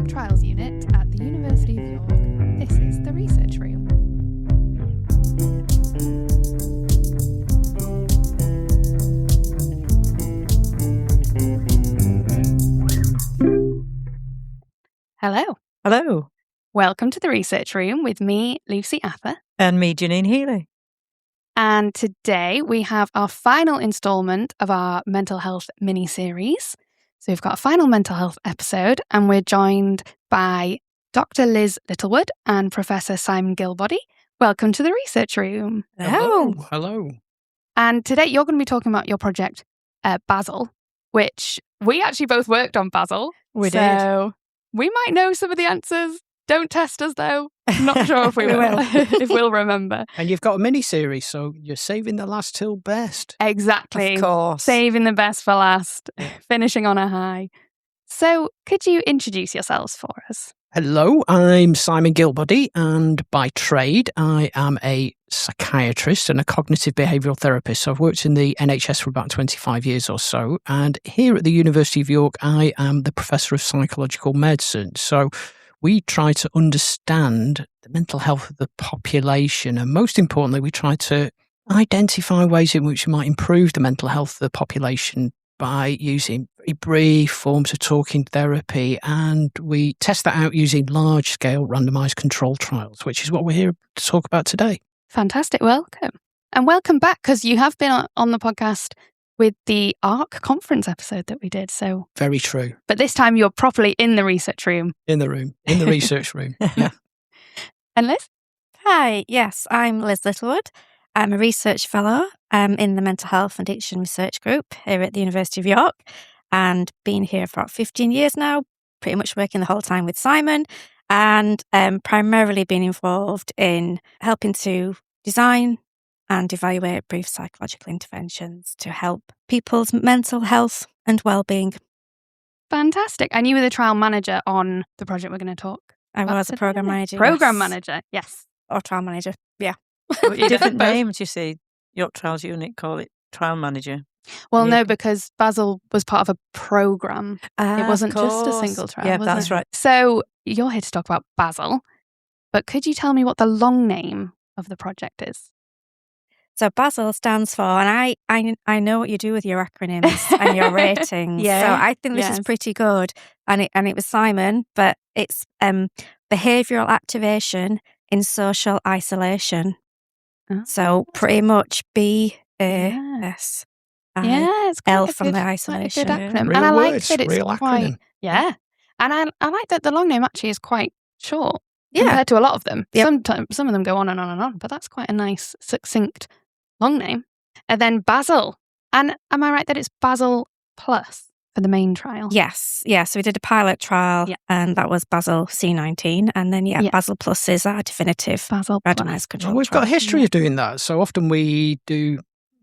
Drug Trials Unit at the University of York. This is the Research Room. Hello. Hello. Welcome to the Research Room with me, Lucy Ather. And me, Janine Healy. And today we have our final instalment of our mental health mini-series. So we've got a final mental health episode and we're joined by Dr. Liz Littlewood and Professor Simon Gilbody. Welcome to the Research Room. Hello. And today you're going to be talking about your project, BASIL, which we actually both worked on BASIL. We did. So we might know some of the answers. Don't test us though. Not sure if we will. If we'll remember. And you've got a mini-series, so you're saving the last till best. Exactly. Of course. Saving the best for last. Finishing on a high. So could you introduce yourselves for us? Hello, I'm Simon Gilbody, and by trade, I am a psychiatrist and a cognitive behavioural therapist. So I've worked in the NHS for about 25 years or so, and here at the University of York, I am the Professor of Psychological Medicine. So we try to understand the mental health of the population, and most importantly, we try to identify ways in which we might improve the mental health of the population by using very brief forms of talking therapy, and we test that out using large-scale randomised control trials, which is what we're here to talk about today. Fantastic. Welcome. And welcome back, because you have been on the podcast with the ARC conference episode that we did. So Very true. But this time you're properly in the research room. In the research room. Yeah. And Liz? Hi, yes, I'm Liz Littlewood. I'm a research fellow in the Mental Health and Addiction Research Group here at the University of York, and been here for about 15 years now, pretty much working the whole time with Simon, and primarily been involved in helping to design and evaluate brief psychological interventions to help people's mental health and well-being. Fantastic. And you were the trial manager on the project we're going to talk I about was a today. program manager. Program yes. manager, yes. Or trial manager, yeah. Different names, you see. York Trials Unit call it trial manager. Well, Yeah. no, because BASIL was part of a program. It wasn't just a single trial. Yeah, was that's it? right. So you're here to talk about BASIL, but could you tell me what the long name of the project is? So BASIL stands for, and I know what you do with your acronyms and your ratings. Yeah. So I think this is Yes. pretty good. And it was Simon, but it's behavioural activation in social isolation. Oh. So pretty much BAS. Yeah, it's quite L a from good, the quite a isolation. good acronym. Real and I like words, that it's real quite, acronym. yeah. And I like that the long name actually is quite short Yeah. compared to a lot of them. Yep. Sometimes some of them go on and on and on, but that's quite a nice, succinct long name. And then BASIL. And am I right that it's BASIL Plus for the main trial? Yes. Yeah. So we did a pilot trial, Yeah. and that was BASIL C19. And then, Yeah. BASIL Plus is our definitive BASIL Plus. randomised control Well, we've got a trial. history of doing that. So often we do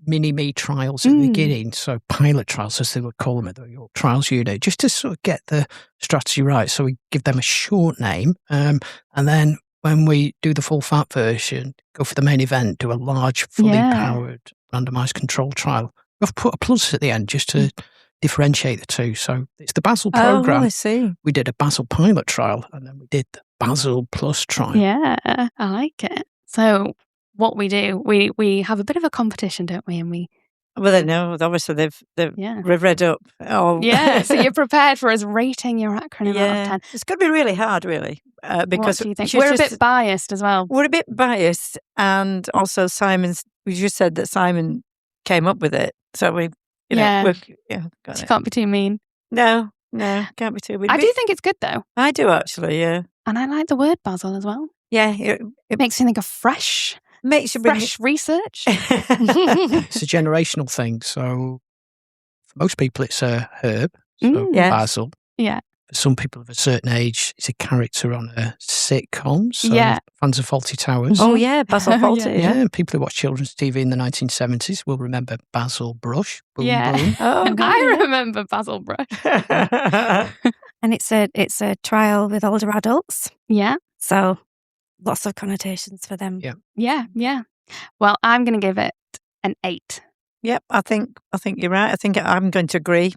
mini-me trials at the beginning, so pilot trials, as they would call them at the York Trials Unit, just to sort of get the strategy right. So we give them a short name, and then when we do the full fat version, go for the main event, do a large, fully powered randomised control trial. We've put a plus at the end just to differentiate the two. So it's the BASIL program. Oh, I see. We did a BASIL pilot trial, and then we did the BASIL Plus trial. Yeah, I like it. So what we do, we have a bit of a competition, don't we? And we Well, they know. Obviously, they've yeah. read up. Oh, Yeah, so you're prepared for us rating your acronym out of yeah. 10. It's going to be really hard, really, because What do you think? she's We're a just- bit biased as well. We're a bit biased, and also we just said that Simon came up with it, so we, Yeah. got She it. can't be too mean. No, can't be too. I do think it's good though. I do actually, yeah, And I like the word BASIL as well. yeah. It It makes me think of fresh makes you bring research. It's a generational thing. So for most people, it's a herb, so Yes. basil. Yeah. For some people of a certain age, it's a character on a sitcom. So Yeah. fans of Fawlty Towers. Oh yeah, Basil Yeah. Fawlty. Yeah, and people who watch children's TV in the 1970s will remember Basil Brush. Boom, Yeah. boom. Oh, I remember Basil Brush. And it's a trial with older adults. Yeah. So lots of connotations for them. Yeah. Yeah. Well, I'm going to give it an 8. Yep, I think you're right. I think I'm going to agree.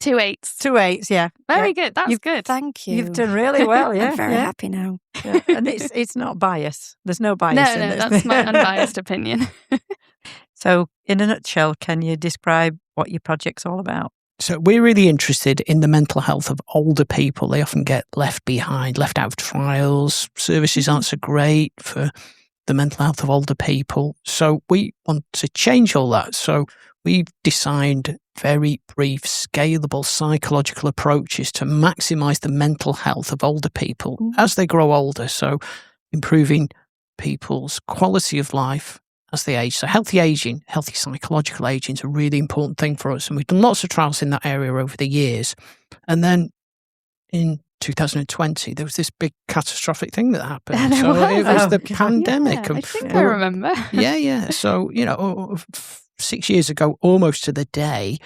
2 8s. 2 8s, yeah. Very good. That's good. Thank you. You've done really well, yeah. I'm very yeah. happy now. Yeah. And it's not bias. There's no bias No, in no, this. that's my unbiased opinion. So, in a nutshell, can you describe what your project's all about? So we're really interested in the mental health of older people. They often get left behind, left out of trials. Services aren't so great for the mental health of older people. So we want to change all that. So we've designed very brief, scalable psychological approaches to maximize the mental health of older people as they grow older. So improving people's quality of life as they age. So healthy aging, healthy psychological aging is a really important thing for us. And we've done lots of trials in that area over the years. And then in 2020, there was this big catastrophic thing that happened. There So was. it was the pandemic. Yeah, And I think we I were- remember. Yeah. So, 6 years ago, almost to the day,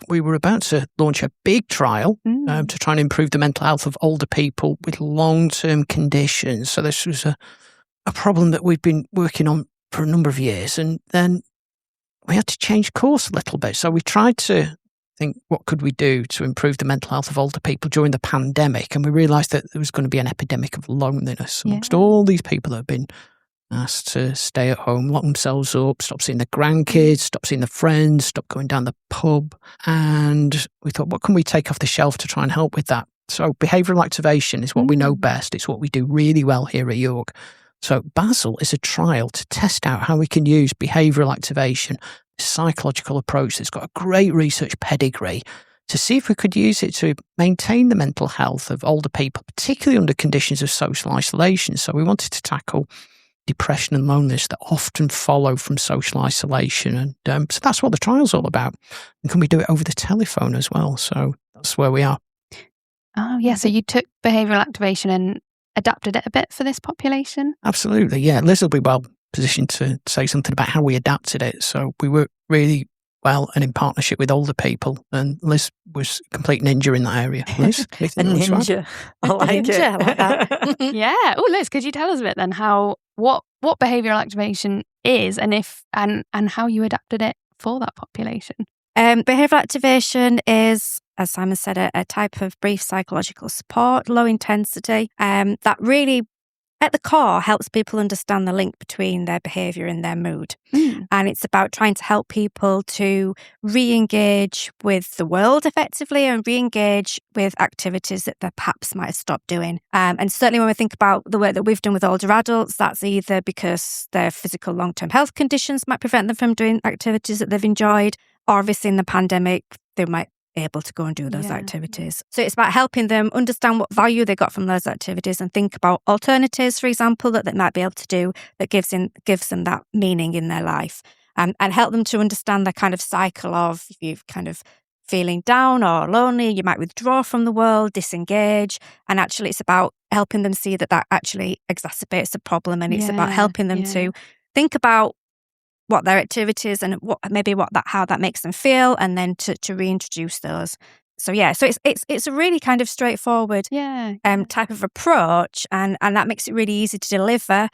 we were about to launch a big trial to try and improve the mental health of older people with long-term conditions. So this was a problem that we've been working on for a number of years. And then we had to change course a little bit. So we tried to think, what could we do to improve the mental health of older people during the pandemic? And we realised that there was going to be an epidemic of loneliness amongst all these people that have been asked to stay at home, lock themselves up, stop seeing their grandkids, stop seeing their friends, stop going down the pub. And we thought, what can we take off the shelf to try and help with that? So behavioural activation is what we know best. It's what we do really well here at York. So BASIL is a trial to test out how we can use behavioural activation, a psychological approach that's got a great research pedigree, to see if we could use it to maintain the mental health of older people, particularly under conditions of social isolation. So we wanted to tackle depression and loneliness that often follow from social isolation. And so that's what the trial's all about. And can we do it over the telephone as well? So that's where we are. Oh, yeah. So you took behavioural activation and adapted it a bit for this population? Absolutely, yeah. Liz will be well positioned to say something about how we adapted it. So we work really well and in partnership with older people. And Liz was a complete ninja in that area. Liz? A ninja. I like Ninja, I like it. that. Yeah. Oh, Liz, could you tell us a bit then what behavioural activation is and how you adapted it for that population? Behavioural activation is, as Simon said, a type of brief psychological support, low intensity, that really, at the core, helps people understand the link between their behaviour and their mood. And it's about trying to help people to re-engage with the world effectively and re-engage with activities that they perhaps might have stopped doing. And certainly when we think about the work that we've done with older adults, that's either because their physical long-term health conditions might prevent them from doing activities that they've enjoyed, or obviously in the pandemic, they might be able to go and do those activities. So it's about helping them understand what value they got from those activities and think about alternatives, for example, that they might be able to do that gives them that meaning in their life, and help them to understand the kind of cycle of, if you're kind of feeling down or lonely, you might withdraw from the world, disengage, and actually it's about helping them see that actually exacerbates the problem, and it's about helping them to think about what their activities and how that makes them feel, and then to reintroduce those. So it's a really kind of straightforward type of approach, and that makes it really easy to deliver.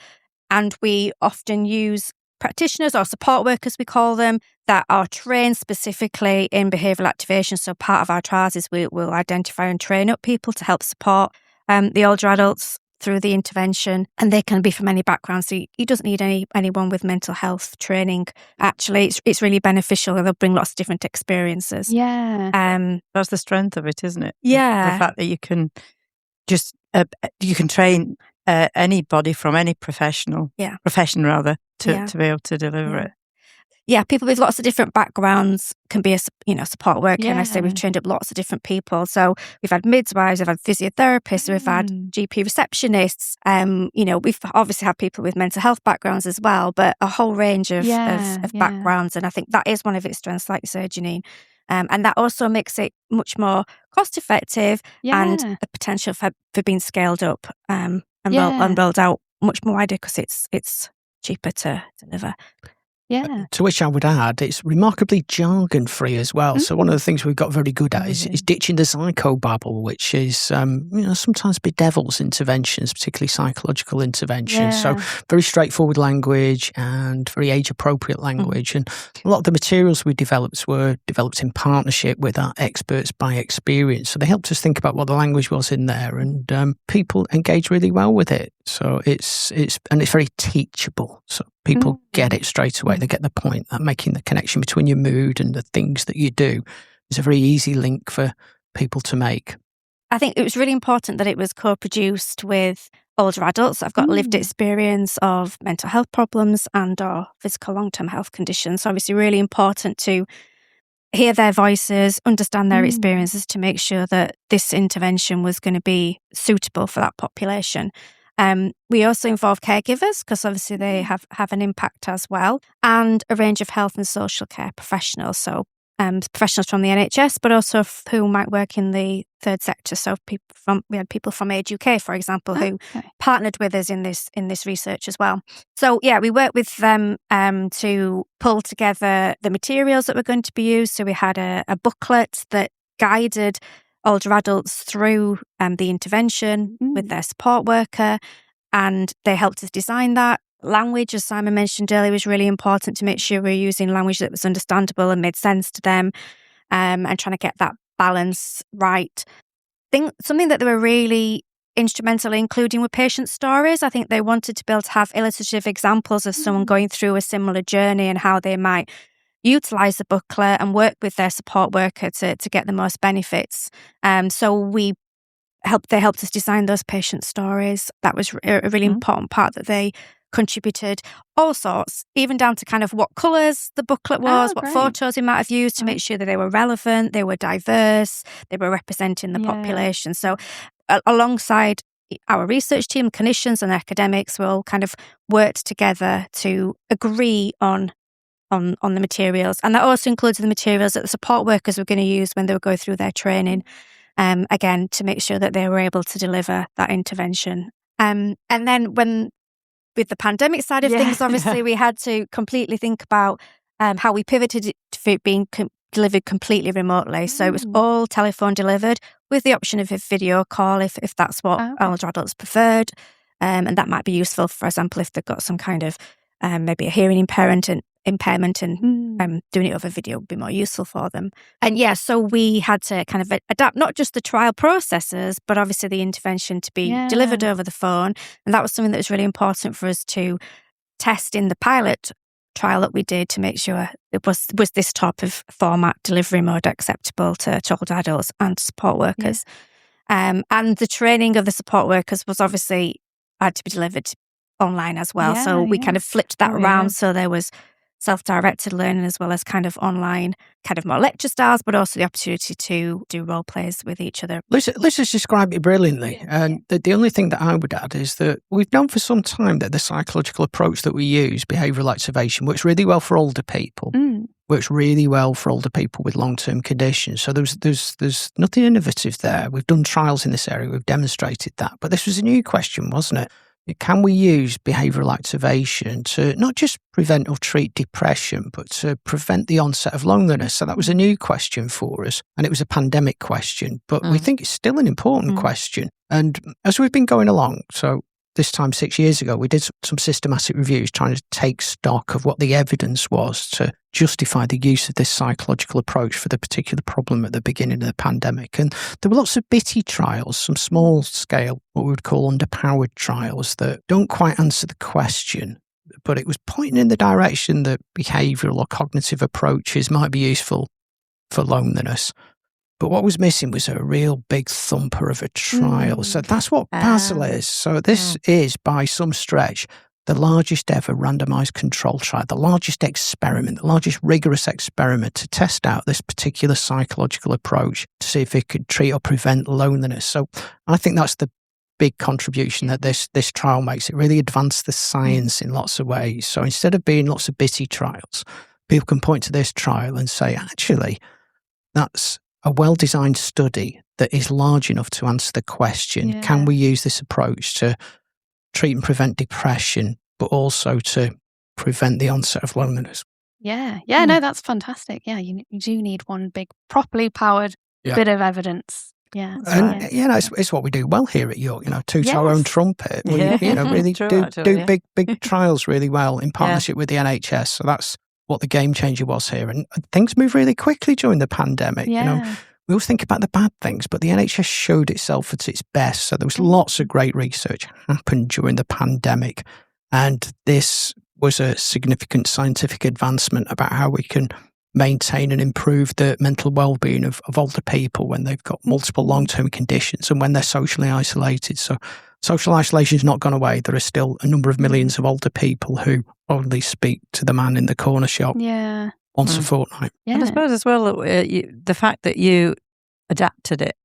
And we often use practitioners or support workers, we call them, that are trained specifically in behavioural activation. So part of our trials is we'll identify and train up people to help support the older adults through the intervention, and they can be from any background. So you doesn't need anyone with mental health training. Actually, it's really beneficial. They'll bring lots of different experiences. Yeah. That's the strength of it, isn't it? Yeah. The fact that you can just you can train anybody from any profession rather to be able to deliver it. Yeah, people with lots of different backgrounds can be a support worker. And I say we've trained up lots of different people. So we've had midwives, we've had physiotherapists, we've had GP receptionists. We've obviously had people with mental health backgrounds as well, but a whole range of backgrounds. And I think that is one of its strengths, like you said, Janine. And that also makes it much more cost effective and the potential for being scaled up and rolled out much more wider because it's cheaper to deliver. Yeah. To which I would add, it's remarkably jargon-free as well. So one of the things we've got very good at is ditching the psychobabble, which is, sometimes bedevils interventions, particularly psychological interventions. Yeah. So very straightforward language and very age-appropriate language. And a lot of the materials we developed were developed in partnership with our experts by experience. So they helped us think about what the language was in there, and people engage really well with it. So it's very teachable. So people get it straight away. They get the point that making the connection between your mood and the things that you do is a very easy link for people to make. I think it was really important that it was co-produced with older adults that have got lived experience of mental health problems and or physical long-term health conditions. So obviously really important to hear their voices, understand their experiences to make sure that this intervention was going to be suitable for that population. We also involve caregivers because obviously they have an impact as well, and a range of health and social care professionals. So professionals from the NHS, but also who might work in the third sector. So we had people from Age UK, for example, who partnered with us in this research as well. So yeah, we worked with them to pull together the materials that were going to be used. So we had a booklet that guided older adults through the intervention with their support worker, and they helped us design that. Language, as Simon mentioned earlier, was really important to make sure we're using language that was understandable and made sense to them, and trying to get that balance right. I think something that they were really instrumental in including were patient stories. I think they wanted to be able to have illustrative examples of someone going through a similar journey and how they might utilise the booklet and work with their support worker to get the most benefits. So they helped us design those patient stories. That was a really important part that they contributed. All sorts, even down to kind of what colours the booklet was, what photos we might have used to make sure that they were relevant, they were diverse, they were representing the population. So alongside our research team, clinicians and academics, we all kind of worked together to agree on the materials. And that also includes the materials that the support workers were going to use when they were going through their training, again, to make sure that they were able to deliver that intervention. And then with the pandemic side of things, obviously, we had to completely think about how we pivoted it to it being delivered completely remotely. So it was all telephone delivered with the option of a video call if that's what older adults preferred. And that might be useful, for example, if they've got some kind of maybe a hearing impairment and doing it over video would be more useful for them. And so we had to kind of adapt not just the trial processes, but obviously the intervention to be delivered over the phone. And that was something that was really important for us to test in the pilot trial that we did to make sure it was this type of format delivery mode acceptable to older adults and support workers. And the training of the support workers was obviously had to be delivered online as well. So we kind of flipped that around. So there was self-directed learning as well as kind of online, kind of more lecture styles, but also the opportunity to do role plays with each other. Liz has described it brilliantly. And the only thing that I would add is that we've known for some time that the psychological approach that we use, behavioural activation, works really well for older people. Works really well for older people with long-term conditions. So there's nothing innovative there. We've done trials in this area. We've demonstrated that. But this was a new question, wasn't it? Can we use behavioural activation to not just prevent or treat depression, but to prevent the onset of loneliness? So that was a new question for us, and it was a pandemic question, but we think it's still an important question. And as we've been going along, so this time 6 years ago, we did some systematic reviews trying to take stock of what the evidence was to justify the use of this psychological approach for the particular problem at the beginning of the pandemic. And there were lots of bitty trials, some small scale, what we would call underpowered trials that don't quite answer the question, but it was pointing in the direction that behavioural or cognitive approaches might be useful for loneliness. But what was missing was a real big thumper of a trial. So that's what BASIL is. So this is, by some stretch, the largest ever randomised control trial, the largest experiment, the largest rigorous experiment to test out this particular psychological approach to see if it could treat or prevent loneliness. So I think that's the big contribution that this trial makes. It really advanced the science in lots of ways. So instead of being lots of bitty trials, people can point to this trial and say, actually, that's a well-designed study that is large enough to answer the question, can we use this approach to treat and prevent depression, but also to prevent the onset of loneliness. Yeah. No, that's fantastic. Yeah, you do need one big, properly powered bit of evidence. Yeah, and it's what we do well here at York. Toot our own trumpet. We really do big trials really well in partnership with the NHS. So that's what the game changer was here. And things moved really quickly during the pandemic. Yeah. We always think about the bad things, but the NHS showed itself at its best. So there was lots of great research happened during the pandemic, and this was a significant scientific advancement about how we can maintain and improve the mental well-being of older people when they've got multiple long-term conditions and when they're socially isolated. So social isolation has not gone away. There are still a number of millions of older people who only speak to the man in the corner shop once a fortnight. And I suppose as well, the fact that you adapted it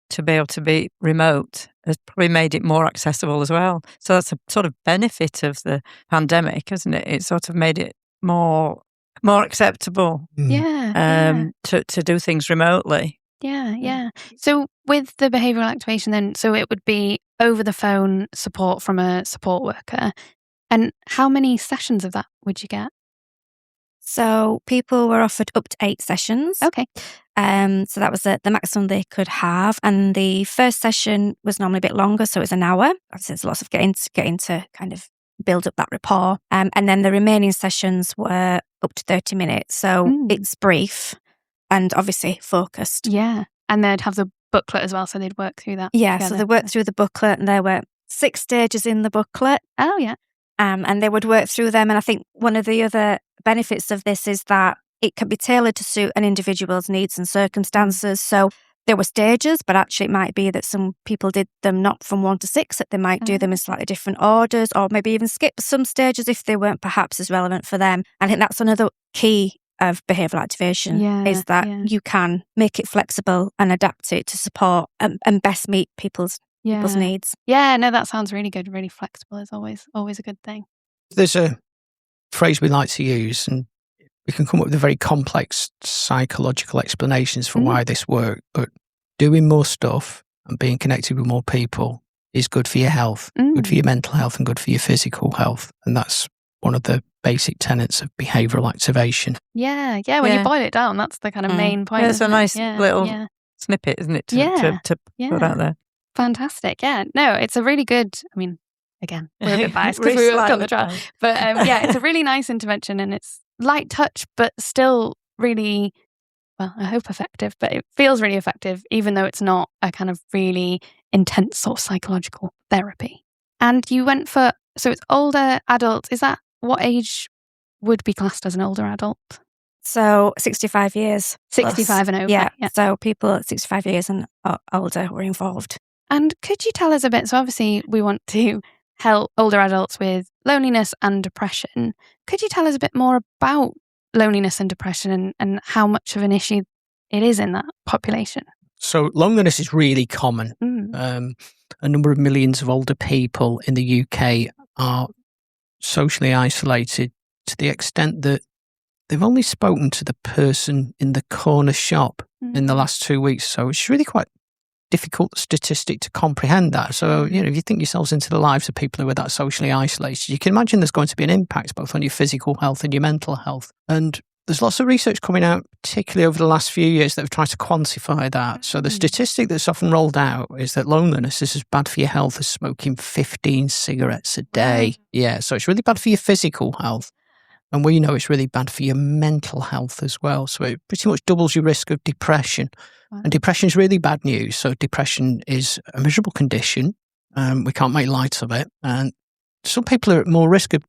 to be able to be remote has probably made it more accessible as well. So that's a sort of benefit of the pandemic, isn't it? It sort of made it more acceptable to do things remotely. Yeah. So with the behavioural activation then, so it would be over the phone support from a support worker. And how many sessions of that would you get? So people were offered up to 8 sessions. Okay. So that was the maximum they could have. And the first session was normally a bit longer, so it was an hour. Obviously, there's lots of getting to kind of build up that rapport. And then the remaining sessions were up to 30 minutes. So it's brief and obviously focused. Yeah. And they'd have the booklet as well, so they'd work through that. Yeah, together. So they worked through the booklet, and there were 6 stages in the booklet. Oh, yeah. And they would work through them. And I think one of the other benefits of this is that it can be tailored to suit an individual's needs and circumstances. So there were stages, but actually it might be that some people did them not from 1 to 6, that they might do them in slightly different orders, or maybe even skip some stages if they weren't perhaps as relevant for them. And I think that's another key of behavioural activation is that you can make it flexible and adapt it to support and best meet people's needs. Yeah, no, that sounds really good. Really flexible is always a good thing. There's a phrase we like to use, and we can come up with very complex psychological explanations for why this worked, but doing more stuff and being connected with more people is good for your health, good for your mental health, and good for your physical health. And that's one of the basic tenets of behavioural activation. Yeah. When you boil it down, that's the kind of main point. Yeah, it's a nice little snippet, isn't it, to put out there. Fantastic. Yeah. No, it's a really good, I mean, again, we're a bit biased because we worked on the trial. But it's a really nice intervention, and it's light touch, but still really, well, I hope effective, but it feels really effective, even though it's not a kind of really intense sort of psychological therapy. And you went for, so it's older adults. Is that what age would be classed as an older adult? So 65 years. 65 and over. Yeah. So people at 65 years and older were involved. And could you tell us a bit, so obviously we want to help older adults with loneliness and depression. Could you tell us a bit more about loneliness and depression and how much of an issue it is in that population? So loneliness is really common. A number of millions of older people in the UK are socially isolated to the extent that they've only spoken to the person in the corner shop in the last 2 weeks. So it's really quite difficult statistic to comprehend that. So, if you think yourselves into the lives of people who are that socially isolated, you can imagine there's going to be an impact both on your physical health and your mental health. And there's lots of research coming out, particularly over the last few years, that have tried to quantify that. So the statistic that's often rolled out is that loneliness is as bad for your health as smoking 15 cigarettes a day. Yeah, so it's really bad for your physical health. And we know it's really bad for your mental health as well. So it pretty much doubles your risk of depression. And depression is really bad news. So depression is a miserable condition. We can't make light of it. And some people are at more risk of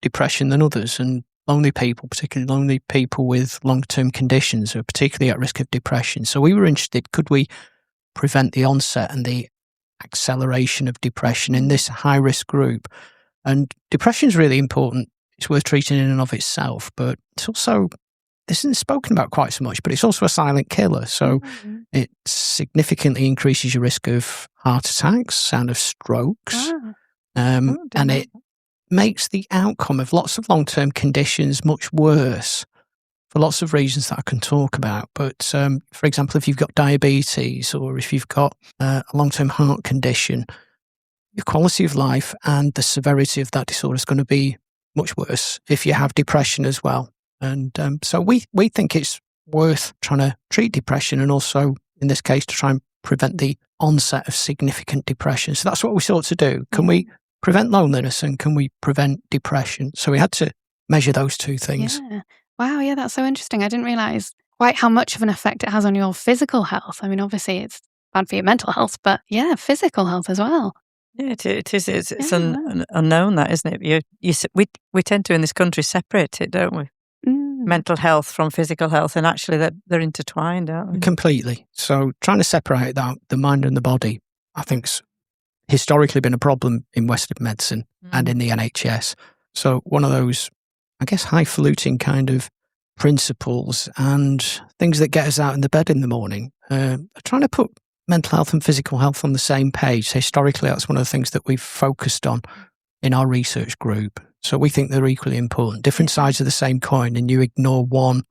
depression than others. And lonely people, particularly lonely people with long-term conditions, are particularly at risk of depression. So we were interested, could we prevent the onset and the acceleration of depression in this high-risk group? And depression is really important. It's worth treating in and of itself, but it's also, this isn't spoken about quite so much, but it's also a silent killer. So it significantly increases your risk of heart attacks and of strokes. And it makes the outcome of lots of long-term conditions much worse for lots of reasons that I can talk about. But for example, if you've got diabetes or if you've got a long-term heart condition, your quality of life and the severity of that disorder is going to be much worse if you have depression as well. And so we think it's worth trying to treat depression, and also, in this case, to try and prevent the onset of significant depression. So that's what we sought to do. Can we prevent loneliness and can we prevent depression? So we had to measure those two things. Yeah. Wow, yeah, that's so interesting. I didn't realise quite how much of an effect it has on your physical health. I mean, obviously it's bad for your mental health, but yeah, physical health as well. Yeah, it is. It's unknown, that, isn't it? We tend to, in this country, separate it, don't we? Mental health from physical health, and actually they're intertwined, aren't they? Completely. So trying to separate out the mind and the body, I think's historically been a problem in Western medicine and in the NHS. So one of those, I guess, highfalutin kind of principles and things that get us out in the bed in the morning, trying to put mental health and physical health on the same page. Historically, that's one of the things that we've focused on in our research group. So we think they're equally important. Different sides of the same coin, and you ignore one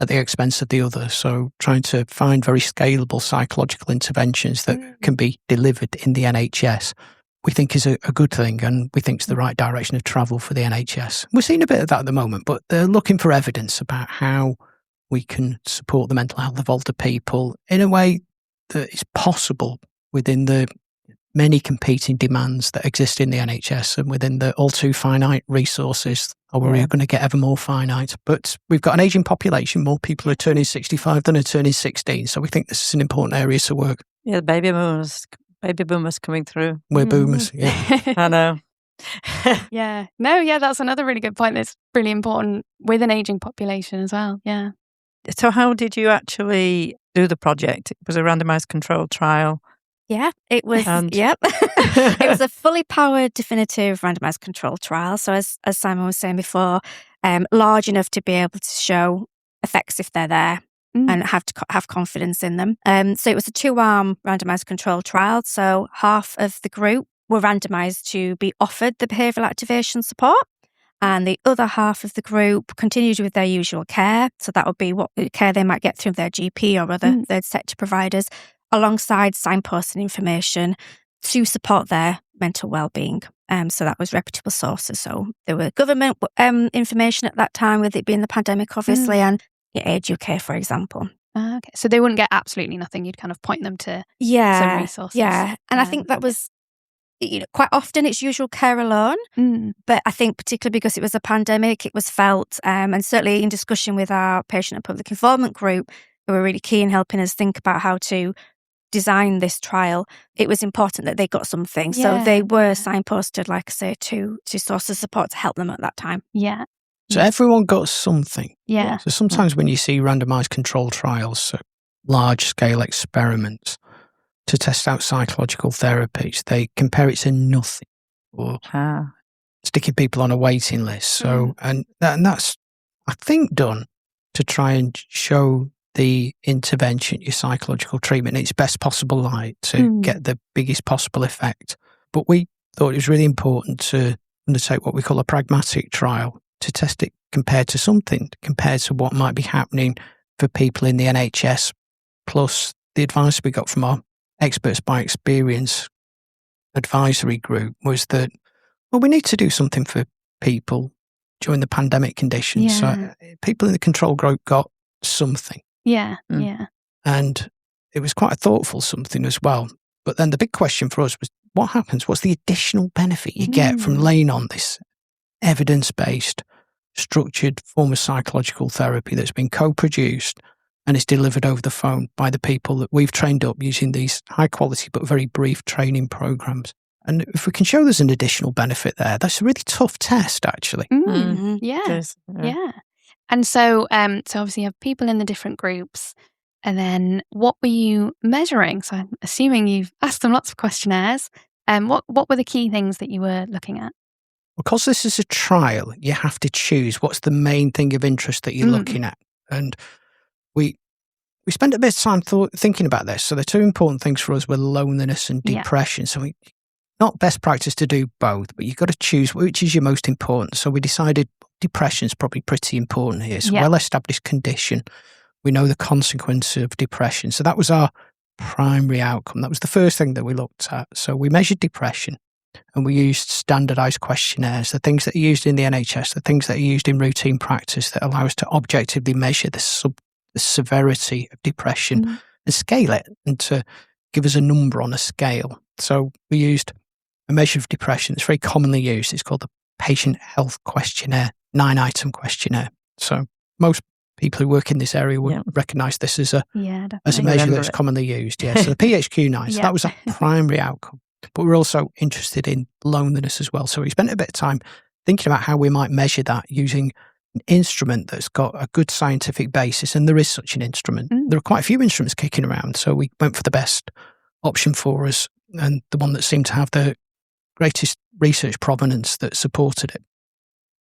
at the expense of the other. So trying to find very scalable psychological interventions that can be delivered in the NHS, we think is a good thing, and we think is the right direction of travel for the NHS. We're seeing a bit of that at the moment, but they're looking for evidence about how we can support the mental health of older people in a way that is possible within the many competing demands that exist in the NHS and within the all too finite resources, or we're going to get ever more finite. But we've got an ageing population. More people are turning 65 than are turning 16. So we think this is an important area to work. Yeah, the baby boomers coming through. We're boomers, yeah. I know. Yeah. No, yeah, that's another really good point that's really important with an ageing population as well. Yeah. So how did you actually do the project? It was a randomised controlled trial. Yeah, it was. It was a fully powered, definitive randomised controlled trial. So as Simon was saying before, large enough to be able to show effects if they're there and have confidence in them. So it was a 2-arm randomised controlled trial. So half of the group were randomised to be offered the behavioural activation support, and the other half of the group continued with their usual care. So that would be what care they might get through their GP or other third sector providers, alongside signposting information to support their mental well-being. So that was reputable sources. So there were government information at that time, with it being the pandemic, obviously, and Age UK, for example. Okay. So they wouldn't get absolutely nothing. You'd kind of point them to some resources. Yeah. And I think that was, quite often it's usual care alone. But I think particularly because it was a pandemic, it was felt, and certainly in discussion with our patient and public involvement group, who were really key in helping us think about how to design this trial, it was important that they got something. So they were signposted, like I say, to sources of support to help them at that time. Yeah. So everyone got something. Yeah. So sometimes when you see randomised controlled trials, so large-scale experiments to test out psychological therapies, they compare it to nothing, or sticking people on a waiting list. So and that's, I think, done to try and show the intervention, your psychological treatment, in its best possible light to get the biggest possible effect. But we thought it was really important to undertake what we call a pragmatic trial, to test it compared to something, compared to what might be happening for people in the NHS. Plus, the advice we got from our experts by experience advisory group was that, well, we need to do something for people during the pandemic conditions. So people in the control group got something. Yeah. And it was quite a thoughtful something as well. But then the big question for us was, what happens? What's the additional benefit you get from laying on this evidence-based, structured form of psychological therapy that's been co-produced and is delivered over the phone by the people that we've trained up using these high-quality but very brief training programs? And if we can show there's an additional benefit there, that's a really tough test, actually. Yeah. And so, obviously you have people in the different groups, and then what were you measuring? So I'm assuming you've asked them lots of questionnaires. What were the key things that you were looking at? Because this is a trial, you have to choose what's the main thing of interest that you're looking at. And we spent a bit of time thinking about this. So the two important things for us were loneliness and depression. So not best practice to do both, but you've got to choose which is your most important. So we decided depression is probably pretty important here. It's a well-established condition. We know the consequence of depression. So that was our primary outcome. That was the first thing that we looked at. So we measured depression. and we used standardised questionnaires, the things that are used in the NHS, the things that are used in routine practice that allow us to objectively measure the severity of depression and scale it, and to give us a number on a scale. So we used a measure of depression that's very commonly used. It's called the Patient Health Questionnaire, 9-item questionnaire. So most people who work in this area would recognise this as a measure that's commonly used. Yeah, so the PHQ-9, so that was a primary outcome. But we're also interested in loneliness as well. So we spent a bit of time thinking about how we might measure that using an instrument that's got a good scientific basis, and there is such an instrument. There are quite a few instruments kicking around, so we went for the best option for us and the one that seemed to have the greatest research provenance that supported it.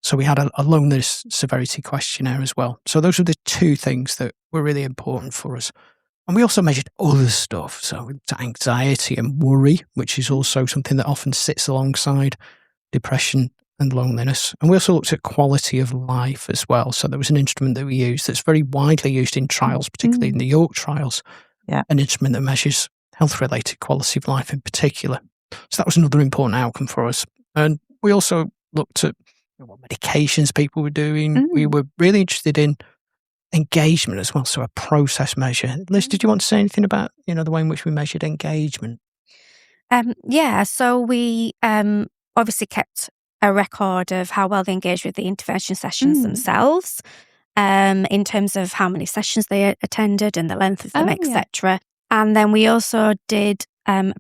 So we had a loneliness severity questionnaire as well. So those were the two things that were really important for us. And we also measured other stuff. So we looked at anxiety and worry, which is also something that often sits alongside depression and loneliness. And we also looked at quality of life as well. So there was an instrument that we used that's very widely used in trials, particularly in the York trials, an instrument that measures health-related quality of life in particular. So that was another important outcome for us. And we also looked at what medications people were doing. We were really interested in engagement as well, so a process measure. Liz, did you want to say anything about the way in which we measured engagement? So we obviously kept a record of how well they engaged with the intervention sessions themselves, in terms of how many sessions they attended and the length of them, etc. And then we also did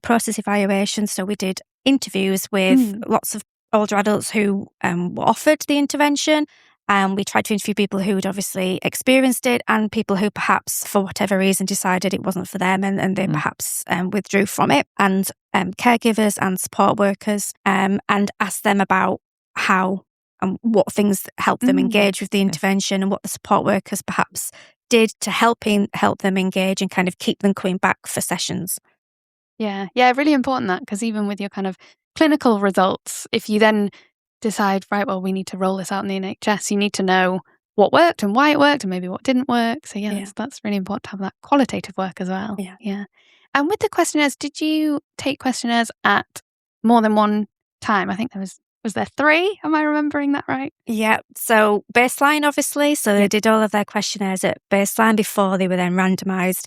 process evaluation. So we did interviews with lots of older adults who were offered the intervention. We tried to interview people who had obviously experienced it and people who perhaps, for whatever reason, decided it wasn't for them and they perhaps withdrew from it, and caregivers and support workers, and asked them about how and what things helped them engage with the intervention and what the support workers perhaps did to help them engage and kind of keep them coming back for sessions. Yeah, really important that, because even with your kind of clinical results, if you then decide, right, well, we need to roll this out in the NHS, you need to know what worked and why it worked and maybe what didn't work. So that's really important to have that qualitative work as well. Yeah. And with the questionnaires, did you take questionnaires at more than one time? I think there was there 3? Am I remembering that right? Yeah. So baseline, obviously. So they did all of their questionnaires at baseline before they were then randomised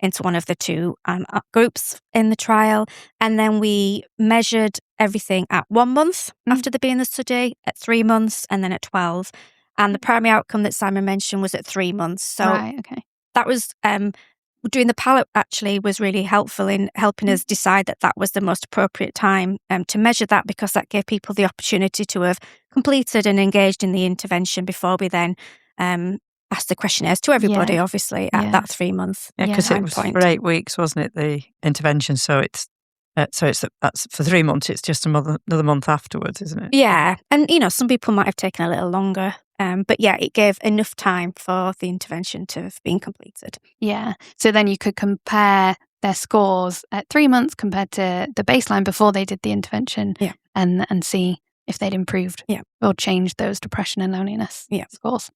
into one of the 2 groups in the trial. And then we measured everything at 1 month after they'd been in the study, at 3 months, and then at 12. And the primary outcome that Simon mentioned was at 3 months. So that was, doing the palette actually was really helpful in helping us decide that was the most appropriate time to measure that, because that gave people the opportunity to have completed and engaged in the intervention before we then asked the questionnaires to everybody, obviously, at that 3 month because it was point. For 8 weeks, wasn't it, the intervention? So it's that's for 3 months. It's just another month afterwards, isn't it? Yeah, and some people might have taken a little longer, but it gave enough time for the intervention to have been completed. Yeah, so then you could compare their scores at 3 months compared to the baseline before they did the intervention, and see if they'd improved or changed those depression and loneliness scores.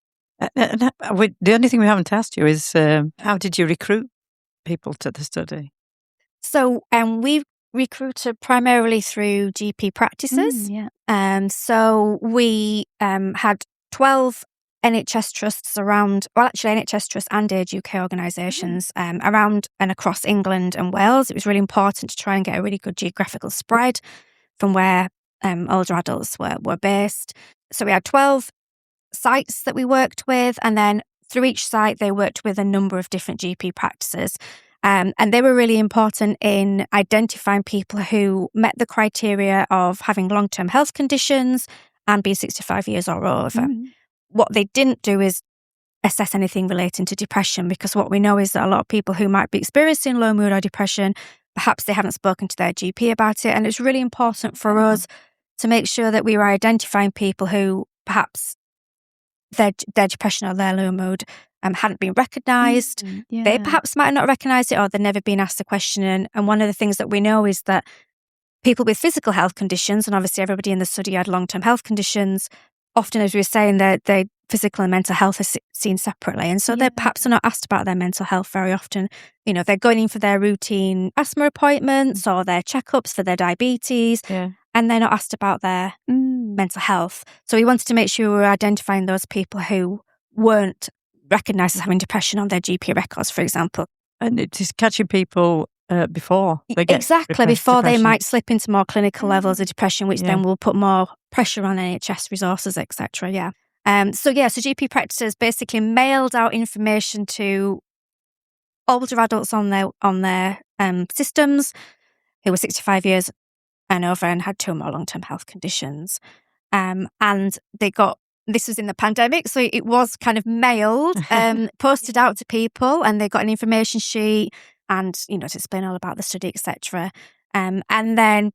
The only thing we haven't asked you is how did you recruit people to the study? So we recruited primarily through GP practices. So we had 12 NHS trusts around, NHS trusts and Age UK organisations around and across England and Wales. It was really important to try and get a really good geographical spread from where older adults were based. So we had 12 sites that we worked with, and then through each site they worked with a number of different GP practices, and they were really important in identifying people who met the criteria of having long-term health conditions and being 65 years or over. What they didn't do is assess anything relating to depression, because what we know is that a lot of people who might be experiencing low mood or depression, perhaps they haven't spoken to their GP about it, and it's really important for us to make sure that we were identifying people who perhaps their depression or their low mood hadn't been recognised. They perhaps might have not recognised it, or they'd never been asked the question. And one of the things that we know is that people with physical health conditions, and obviously everybody in the study had long-term health conditions, often, as we were saying, their physical and mental health is seen separately. And so they perhaps are not asked about their mental health very often. They're going in for their routine asthma appointments or their checkups for their diabetes. and they're not asked about their mental health. So we wanted to make sure we were identifying those people who weren't recognised as having depression on their GP records, for example. And it's just catching people before they get before they depression. might slip into more clinical levels of depression, which then will put more pressure on NHS resources, etc. So GP practices basically mailed out information to older adults on their systems who were 65 years and over and had 2 or more long-term health conditions. And they got, this was in the pandemic, so it was kind of mailed, posted out to people, and they got an information sheet and, to explain all about the study, etc. And then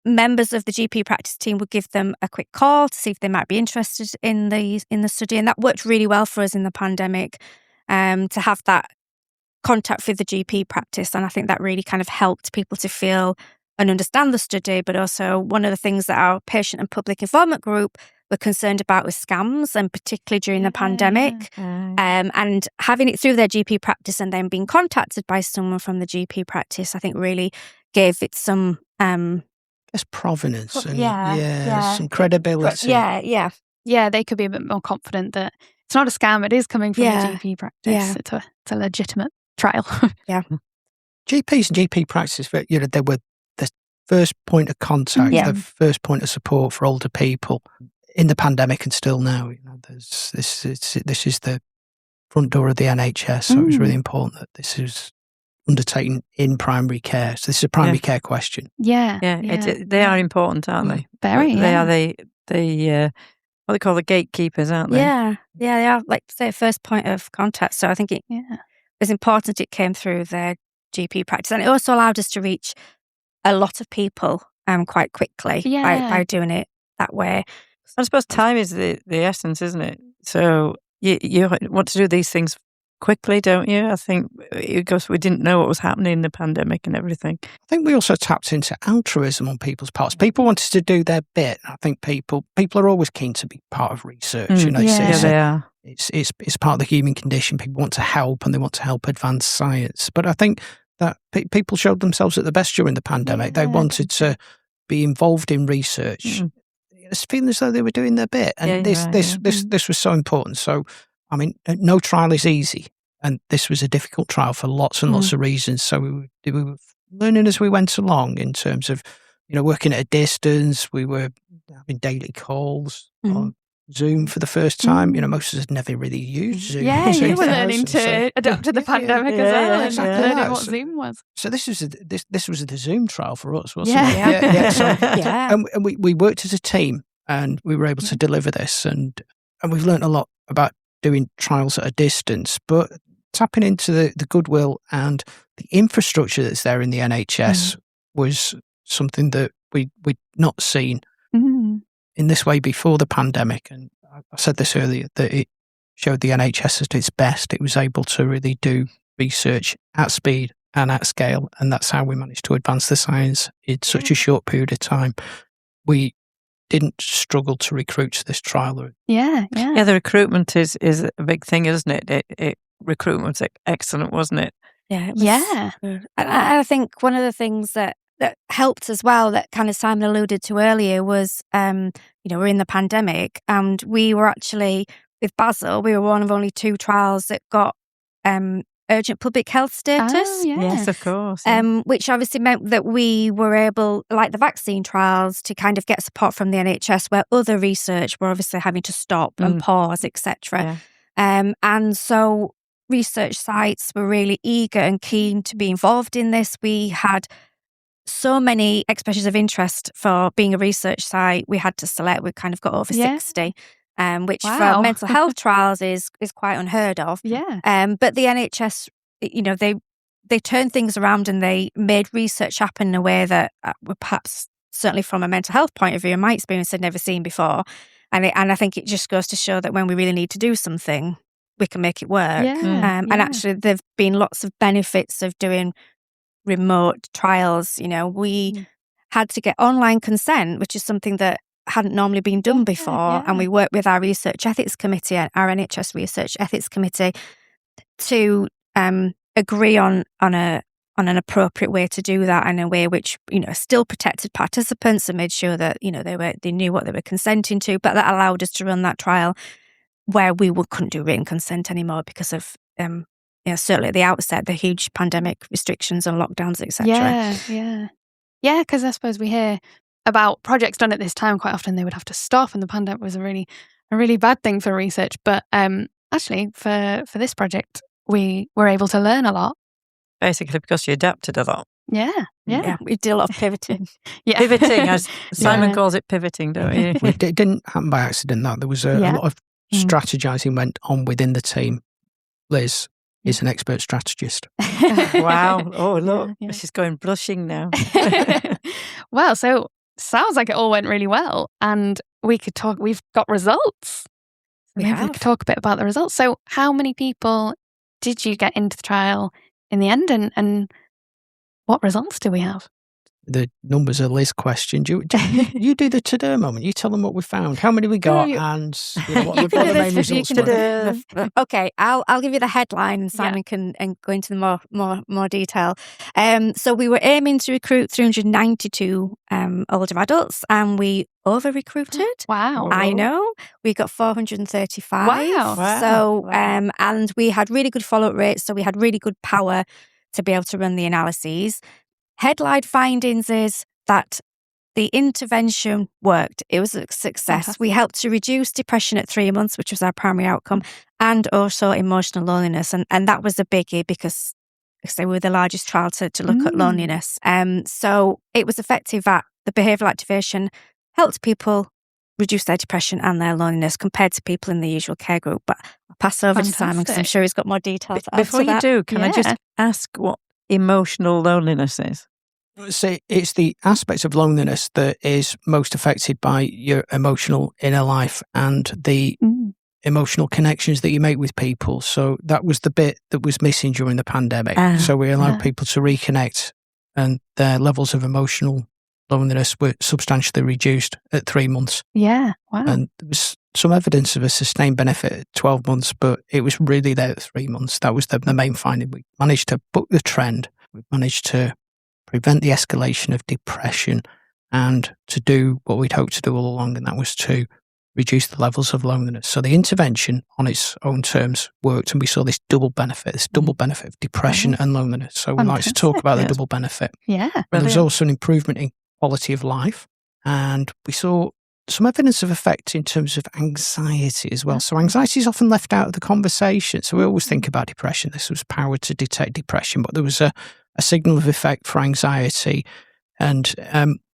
members of the GP practice team would give them a quick call to see if they might be interested in the study. And that worked really well for us in the pandemic, to have that contact with the GP practice. And I think that really kind of helped people to feel and understand the study. But also, one of the things that our patient and public involvement group were concerned about was scams, and particularly during the pandemic. And having it through their GP practice and then being contacted by someone from the GP practice, I think really gave it some there's provenance and some credibility. Yeah, they could be a bit more confident that it's not a scam, it is coming from the GP practice. Yeah. It's a legitimate trial. GPs and GP practices, they were the first point of contact, the first point of support for older people in the pandemic and still now. This is the front door of the NHS, so it was really important that this is undertaken in primary care. So this is a primary care question. They are important, aren't they? Very. They are the what they call the gatekeepers, aren't they? Yeah, they are, like, say, first point of contact. So I think it was important it came through their GP practice, and it also allowed us to reach a lot of people quite quickly by doing it that way. I suppose time is the essence, isn't it? So you want to do these things quickly, don't you? I think because we didn't know what was happening in the pandemic and everything. I think we also tapped into altruism on people's parts. People wanted to do their bit. I think people are always keen to be part of research. They are. It's part of the human condition. People want to help, and they want to help advance science. But I think that people showed themselves at the best during the pandemic. They wanted to be involved in research. It's feeling as though they were doing their bit, and this was so important. So, I mean, no trial is easy, and this was a difficult trial for lots and lots of reasons. So we were learning as we went along in terms of, working at a distance. We were having daily calls on Zoom for the first time. Most of us had never really used Zoom. Yeah, you were learning to adapt to the pandemic as well, and learning what Zoom was. So this was the Zoom trial for us, wasn't it? And we worked as a team, and we were able to deliver this, and we've learned a lot about doing trials at a distance, but tapping into the goodwill and the infrastructure that's there in the NHS was something that we'd not seen in this way before the pandemic. And I said this earlier, that it showed the NHS at its best. It was able to really do research at speed and at scale, and that's how we managed to advance the science in such a short period of time. We didn't struggle to recruit to this trial. Yeah, the recruitment is a big thing, isn't it? Recruitment was excellent, wasn't it? Yeah, it was good. And I think one of the things that helped as well, that kind of Simon alluded to earlier, was we're in the pandemic, and we were actually, with BASIL, we were one of only 2 trials that got urgent public health status. Oh, yeah. Yes, of course. Which obviously meant that we were able, like the vaccine trials, to kind of get support from the NHS, where other research were obviously having to stop and pause, etc. And so research sites were really eager and keen to be involved in this. We had so many expressions of interest for being a research site. We had to select, we kind of got over 60. Which for mental health trials is quite unheard of. But the NHS, they turned things around, and they made research happen in a way that perhaps, certainly from a mental health point of view, in my experience, I'd never seen before. And I think it just goes to show that when we really need to do something, we can make it work. And actually, there've been lots of benefits of doing remote trials. We had to get online consent, which is something that hadn't normally been done before, and we worked with our research ethics committee, our NHS research ethics committee, to agree on a on an appropriate way to do that, in a way which, still protected participants and made sure that, they knew what they were consenting to, but that allowed us to run that trial where we couldn't do written consent anymore because of, certainly at the outset, the huge pandemic restrictions and lockdowns, etc. Yeah, because I suppose we hear about projects done at this time quite often they would have to stop, and the pandemic was a really bad thing for research. But actually, for this project, we were able to learn a lot. Basically, because you adapted a lot. Yeah. We did a lot of pivoting. Pivoting, as Simon calls it, pivoting, don't you? It didn't happen by accident. That there was a lot of strategizing went on within the team. Liz is an expert strategist. Wow! Oh, look, she's going blushing now. Well, so sounds like it all went really well, and we could talk. We've got results. Maybe we could talk a bit about the results. So, how many people did you get into the trial in the end, and what results do we have? The numbers are Liz question. You do the to-do moment. You tell them what we found. How many we got, and what the main results were. Okay, I'll give you the headline, and Simon can go into the more detail. So we were aiming to recruit 392 older adults, and we over-recruited. Wow! I know. We got 435. Wow! So and we had really good follow-up rates. So we had really good power to be able to run the analyses. Headline findings is that the intervention worked. It was a success. Fantastic. We helped to reduce depression at 3 months, which was our primary outcome, and also emotional loneliness. And that was a biggie because, like I say, we were the largest trial to look at loneliness. So it was effective at the behavioural activation, helped people reduce their depression and their loneliness compared to people in the usual care group. But I'll pass over to Simon because I'm sure he's got more details. Before you do, can I just ask what emotional loneliness is? So it's the aspect of loneliness that is most affected by your emotional inner life and the emotional connections that you make with people. So that was the bit that was missing during the pandemic. So we allowed people to reconnect, and their levels of emotional loneliness were substantially reduced at 3 months. Yeah, wow. And there was some evidence of a sustained benefit at 12 months, but it was really there at 3 months. That was the main finding. We managed to buck the trend. We managed to prevent the escalation of depression and to do what we'd hoped to do all along, and that was to reduce the levels of loneliness. So the intervention on its own terms worked, and we saw this double benefit of depression and loneliness. So we like to talk about the double benefit. Yeah. There was also an improvement in quality of life, and we saw some evidence of effect in terms of anxiety as well. So anxiety is often left out of the conversation. So we always think about depression. This was power to detect depression, but there was a signal of effect for anxiety. And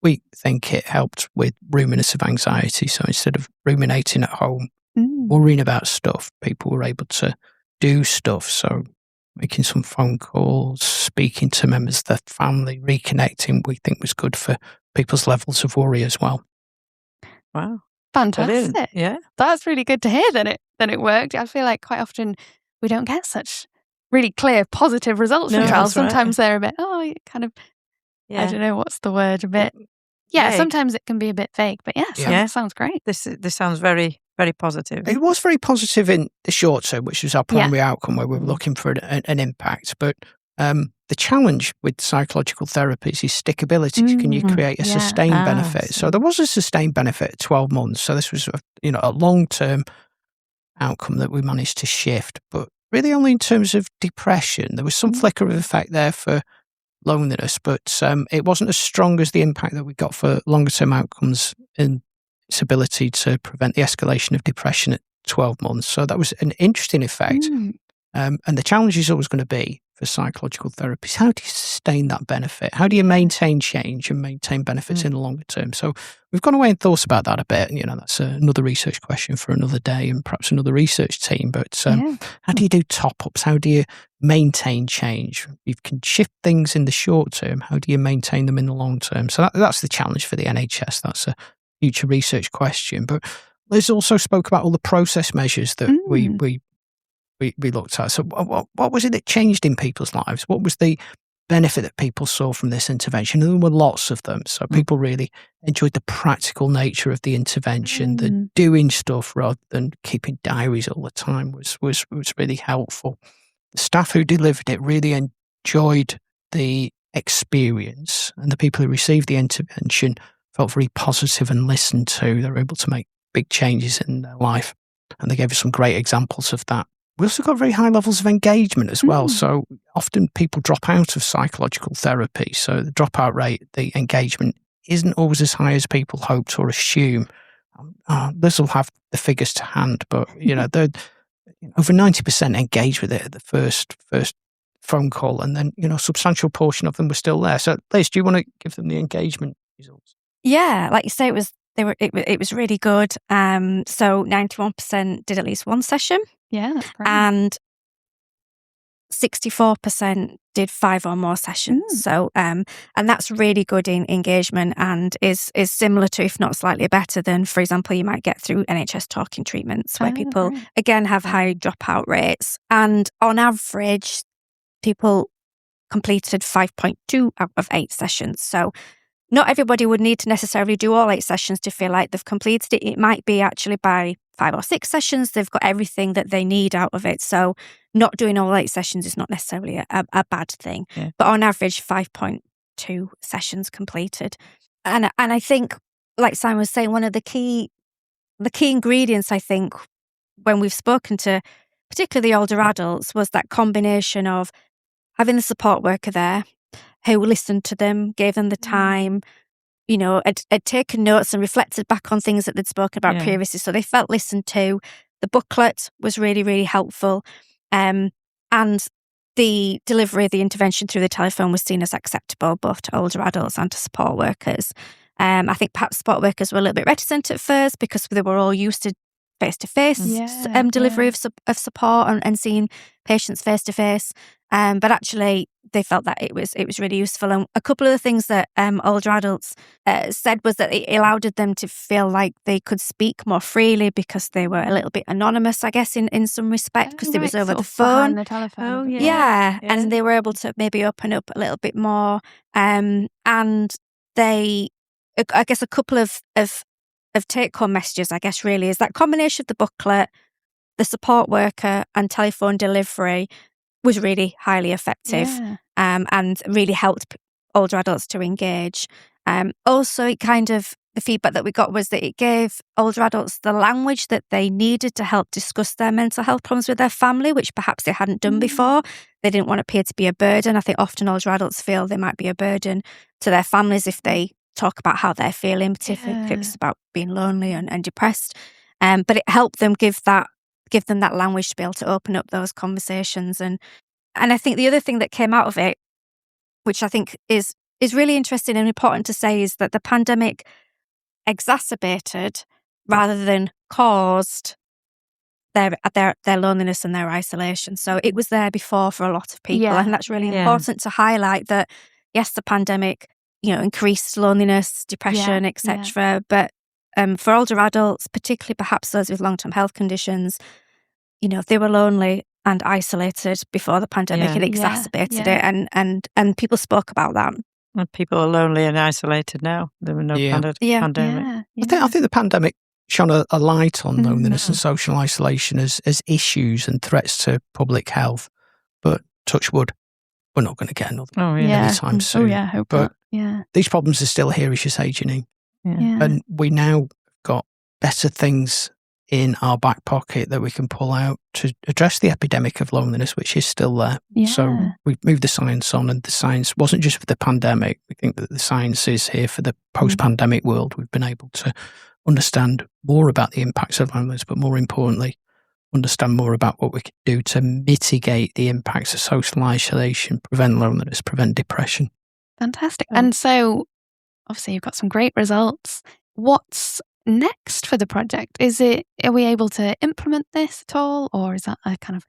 we think it helped with ruminative anxiety. So instead of ruminating at home, worrying about stuff, people were able to do stuff. So making some phone calls, speaking to members of their family, reconnecting, we think was good for people's levels of worry as well. Wow. Fantastic. Brilliant. Yeah. That's really good to hear that it worked. I feel like quite often we don't get such really clear positive results from trials. Sometimes they're a bit, kind of, I don't know, what's the word, a bit. Yeah, vague. Sometimes it can be a bit vague, but sounds great. This sounds very, very positive. It was very positive in the short term, which was our primary outcome, where we were looking for an impact. But the challenge with psychological therapies is stickability. Can you create a sustained benefit? So there was a sustained benefit at 12 months. So this was a long-term outcome that we managed to shift, but really only in terms of depression. There was some flicker of effect there for loneliness, but it wasn't as strong as the impact that we got for longer-term outcomes in its ability to prevent the escalation of depression at 12 months. So that was an interesting effect. And the challenge is always going to be for psychological therapies, how do you sustain that benefit? How do you maintain change and maintain benefits in the longer term? So we've gone away and thought about that a bit. That's another research question for another day and perhaps another research team. But how do you do top-ups? How do you maintain change? You can shift things in the short term. How do you maintain them in the long term? So that's the challenge for the NHS. That's a future research question. But Liz also spoke about all the process measures that we looked at. So what was it that changed in people's lives? What was the benefit that people saw from this intervention? And there were lots of them. So people really enjoyed the practical nature of the intervention. The doing stuff rather than keeping diaries all the time was really helpful. The staff who delivered it really enjoyed the experience, and the people who received the intervention felt very positive and listened to. They were able to make big changes in their life, and they gave us some great examples of that. We also got very high levels of engagement as well. So often people drop out of psychological therapy. So the dropout rate, the engagement isn't always as high as people hoped or assume. This will have the figures to hand, but they're over 90% engaged with it at the first phone call, and then a substantial portion of them were still there. So, Liz, do you want to give them the engagement results? Yeah, like you say, it was really good. So 91% did at least one session. Yeah, that's great. And 64% did 5 or more sessions. So, and that's really good in engagement, and is similar to, if not slightly better than, for example, you might get through NHS talking treatments, where people again have high dropout rates. And on average, people completed 5.2 out of 8 sessions. So not everybody would need to necessarily do all 8 sessions to feel like they've completed it. It might be actually by 5 or 6 sessions, they've got everything that they need out of it. So not doing all 8 sessions is not necessarily a bad thing. Yeah. But on average, 5.2 sessions completed. And I think, like Simon was saying, one of the key ingredients, I think, when we've spoken to particularly the older adults, was that combination of having the support worker there who listened to them, gave them the time, had taken notes and reflected back on things that they'd spoken about previously. So they felt listened to. The booklet was really, really helpful. And the delivery of the intervention through the telephone was seen as acceptable, both to older adults and to support workers. I think perhaps support workers were a little bit reticent at first because they were all used to face-to-face delivery of support and seeing patients face-to-face. But actually, they felt that it was really useful. And a couple of the things that older adults said was that it allowed them to feel like they could speak more freely because they were a little bit anonymous, I guess, in some respect, because it was over the phone. The telephone. And they were able to maybe open up a little bit more. And they, I guess, a couple of take-home messages, I guess, really, is that combination of the booklet, the support worker, and telephone delivery was really highly effective and really helped older adults to engage. Also, the feedback that we got was that it gave older adults the language that they needed to help discuss their mental health problems with their family, which perhaps they hadn't done before. They didn't want to appear to be a burden. I think often older adults feel they might be a burden to their families if they talk about how they're feeling, particularly if it's about being lonely and depressed. But it helped them give them that language to be able to open up those conversations. And I think the other thing that came out of it, which I think is really interesting and important to say, is that the pandemic exacerbated rather than caused their loneliness and their isolation. So it was there before for a lot of people. And that's really important to highlight that, yes, the pandemic, increased loneliness, depression, etc. But for older adults, particularly perhaps those with long-term health conditions, they were lonely and isolated before the pandemic. It exacerbated it, and people spoke about that. And people are lonely and isolated now. There were no pandemic. I think the pandemic shone a light on loneliness and social isolation as issues and threats to public health. But touch wood, we're not going to get another anytime soon. Oh, yeah, I hope not. Yeah. These problems are still here, as you say, Janine. Yeah. And we now got better things in our back pocket that we can pull out to address the epidemic of loneliness, which is still there. Yeah. So we've moved the science on, and the science wasn't just for the pandemic. We think that the science is here for the post-pandemic world. We've been able to understand more about the impacts of loneliness, but more importantly, understand more about what we can do to mitigate the impacts of social isolation, prevent loneliness, prevent depression. Fantastic. And so, obviously, you've got some great results. What's next for the project? Are we able to implement this at all, or is that a kind of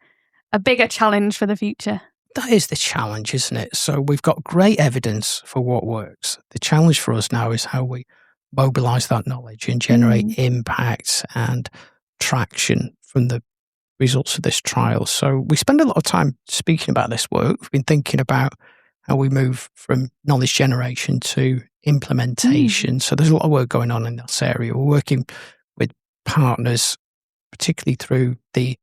a bigger challenge for the future? That is the challenge, isn't it? So we've got great evidence for what works. The challenge for us now is how we mobilise that knowledge and generate impact and traction from the results of this trial. So we spend a lot of time speaking about this work. We've been thinking about how we move from knowledge generation to implementation. So there's a lot of work going on in this area. We're working with partners, particularly through the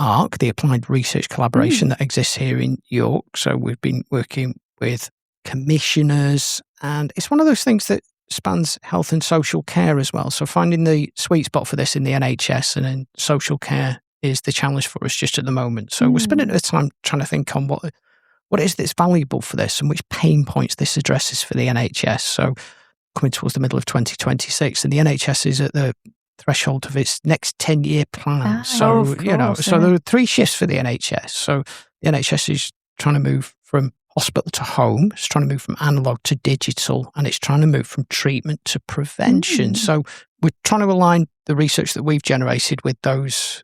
ARC, the Applied Research Collaboration that exists here in York. So we've been working with commissioners, and it's one of those things that spans health and social care as well. So finding the sweet spot for this in the NHS and in social care is the challenge for us just at the moment. So we're spending the time trying to think on what it is that's valuable for this and which pain points this addresses for the NHS. So coming towards the middle of 2026, and the NHS is at the threshold of its next 10-year plan. So there are 3 shifts for the NHS. So the NHS is trying to move from hospital to home, it's trying to move from analog to digital, and it's trying to move from treatment to prevention. So we're trying to align the research that we've generated with those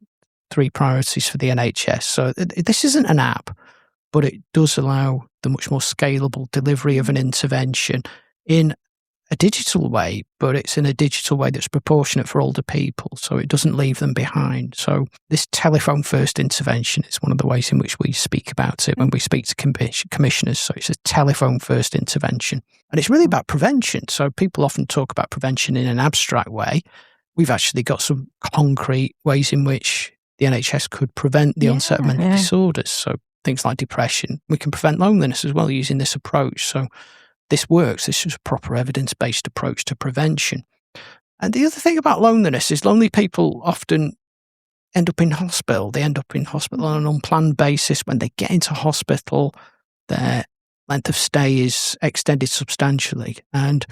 3 priorities for the NHS. So this isn't an app, but it does allow the much more scalable delivery of an intervention in a digital way, but it's in a digital way that's proportionate for older people, so it doesn't leave them behind. So this telephone-first intervention is one of the ways in which we speak about it when we speak to commissioners. So it's a telephone-first intervention. And it's really about prevention. So people often talk about prevention in an abstract way. We've actually got some concrete ways in which the NHS could prevent the onset of mental disorders. So things like depression. We can prevent loneliness as well using this approach. So this works. This is a proper evidence-based approach to prevention. And the other thing about loneliness is lonely people often end up in hospital. They end up in hospital on an unplanned basis. When they get into hospital, their length of stay is extended substantially. And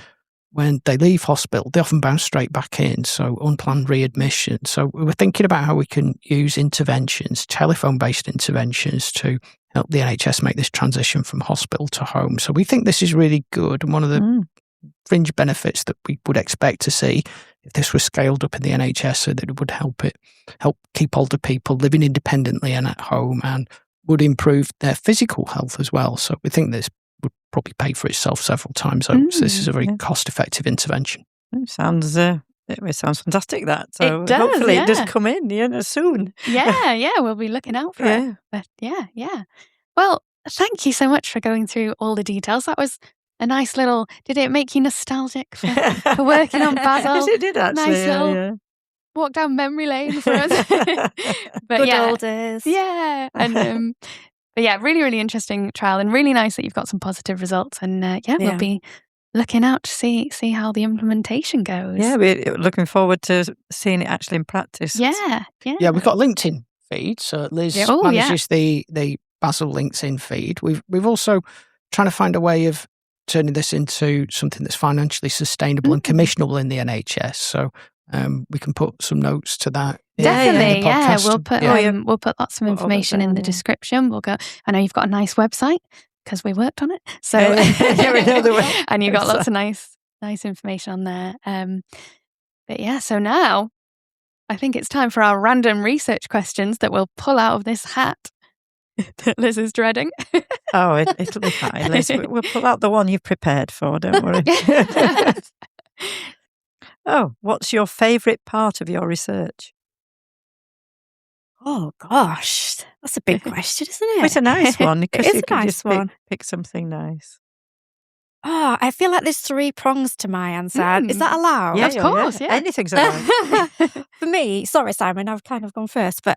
when they leave hospital, they often bounce straight back in, so unplanned readmission. So we're thinking about how we can use interventions, telephone-based interventions, to help the NHS make this transition from hospital to home. So we think this is really good, and one of the fringe benefits that we would expect to see if this was scaled up in the NHS, so that it would help keep older people living independently and at home, and would improve their physical health as well. So we think this would probably pay for itself several times over. So this is a very cost-effective intervention. It sounds fantastic, that. So it does, hopefully it does come in soon. Yeah, we'll be looking out for it. But yeah. Well, thank you so much for going through all the details. That was a nice little, did it make you nostalgic for working on BASIL? Yes, it did actually. Nice little walk down memory lane for us. But Good old days. Yeah. And but yeah, really, really interesting trial, and really nice that you've got some positive results. And we'll be looking out to see how the implementation goes. Yeah, we're looking forward to seeing it actually in practice. Yeah. We've got a LinkedIn feed. So Liz manages the BASIL LinkedIn feed. We've also trying to find a way of turning this into something that's financially sustainable and commissionable in the NHS. So we can put some notes to that. Definitely, we'll put lots of information in the description. We'll go. I know you've got a nice website because we worked on it. So and you've got lots of nice information on there. But yeah, so now I think it's time for our random research questions that we'll pull out of this hat that Liz is dreading. It'll be fine, Liz. We'll pull out the one you've prepared for. Don't worry. What's your favourite part of your research? Oh gosh, that's a big question, isn't it? It's a nice one because it is you a can nice just one. pick something nice. I feel like there's 3 prongs to my answer. Is that allowed? Yeah, of course. Yeah. Anything's allowed. For me, sorry, Simon, I've kind of gone first, but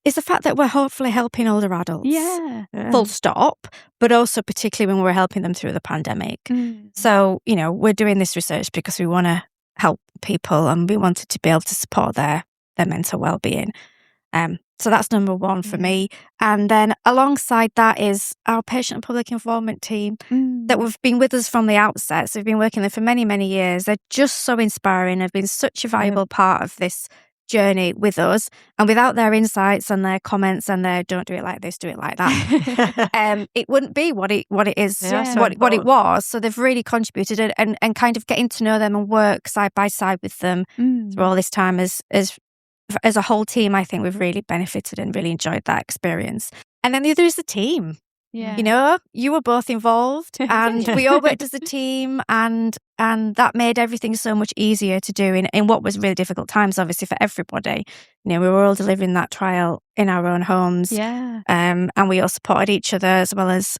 it's the fact that we're hopefully helping older adults. Yeah. Full stop, but also particularly when we're helping them through the pandemic. So, we're doing this research because we want to help people and we wanted to be able to support their mental well-being. So that's number 1 for me. And then alongside that is our patient and public involvement team that have been with us from the outset. So we've been working there for many, many years. They're just so inspiring. They've been such a valuable part of this journey with us. And without their insights and their comments and their don't do it like this, do it like that, it wouldn't be what it is, what it was. So they've really contributed and kind of getting to know them and work side by side with them through all this time as a whole team. I think we've really benefited and really enjoyed that experience. And then the other is the team. Yeah. You were both involved and we all worked as a team and that made everything so much easier to do in what was really difficult times, obviously, for everybody. We were all delivering that trial in our own homes. Yeah. And we all supported each other as well as,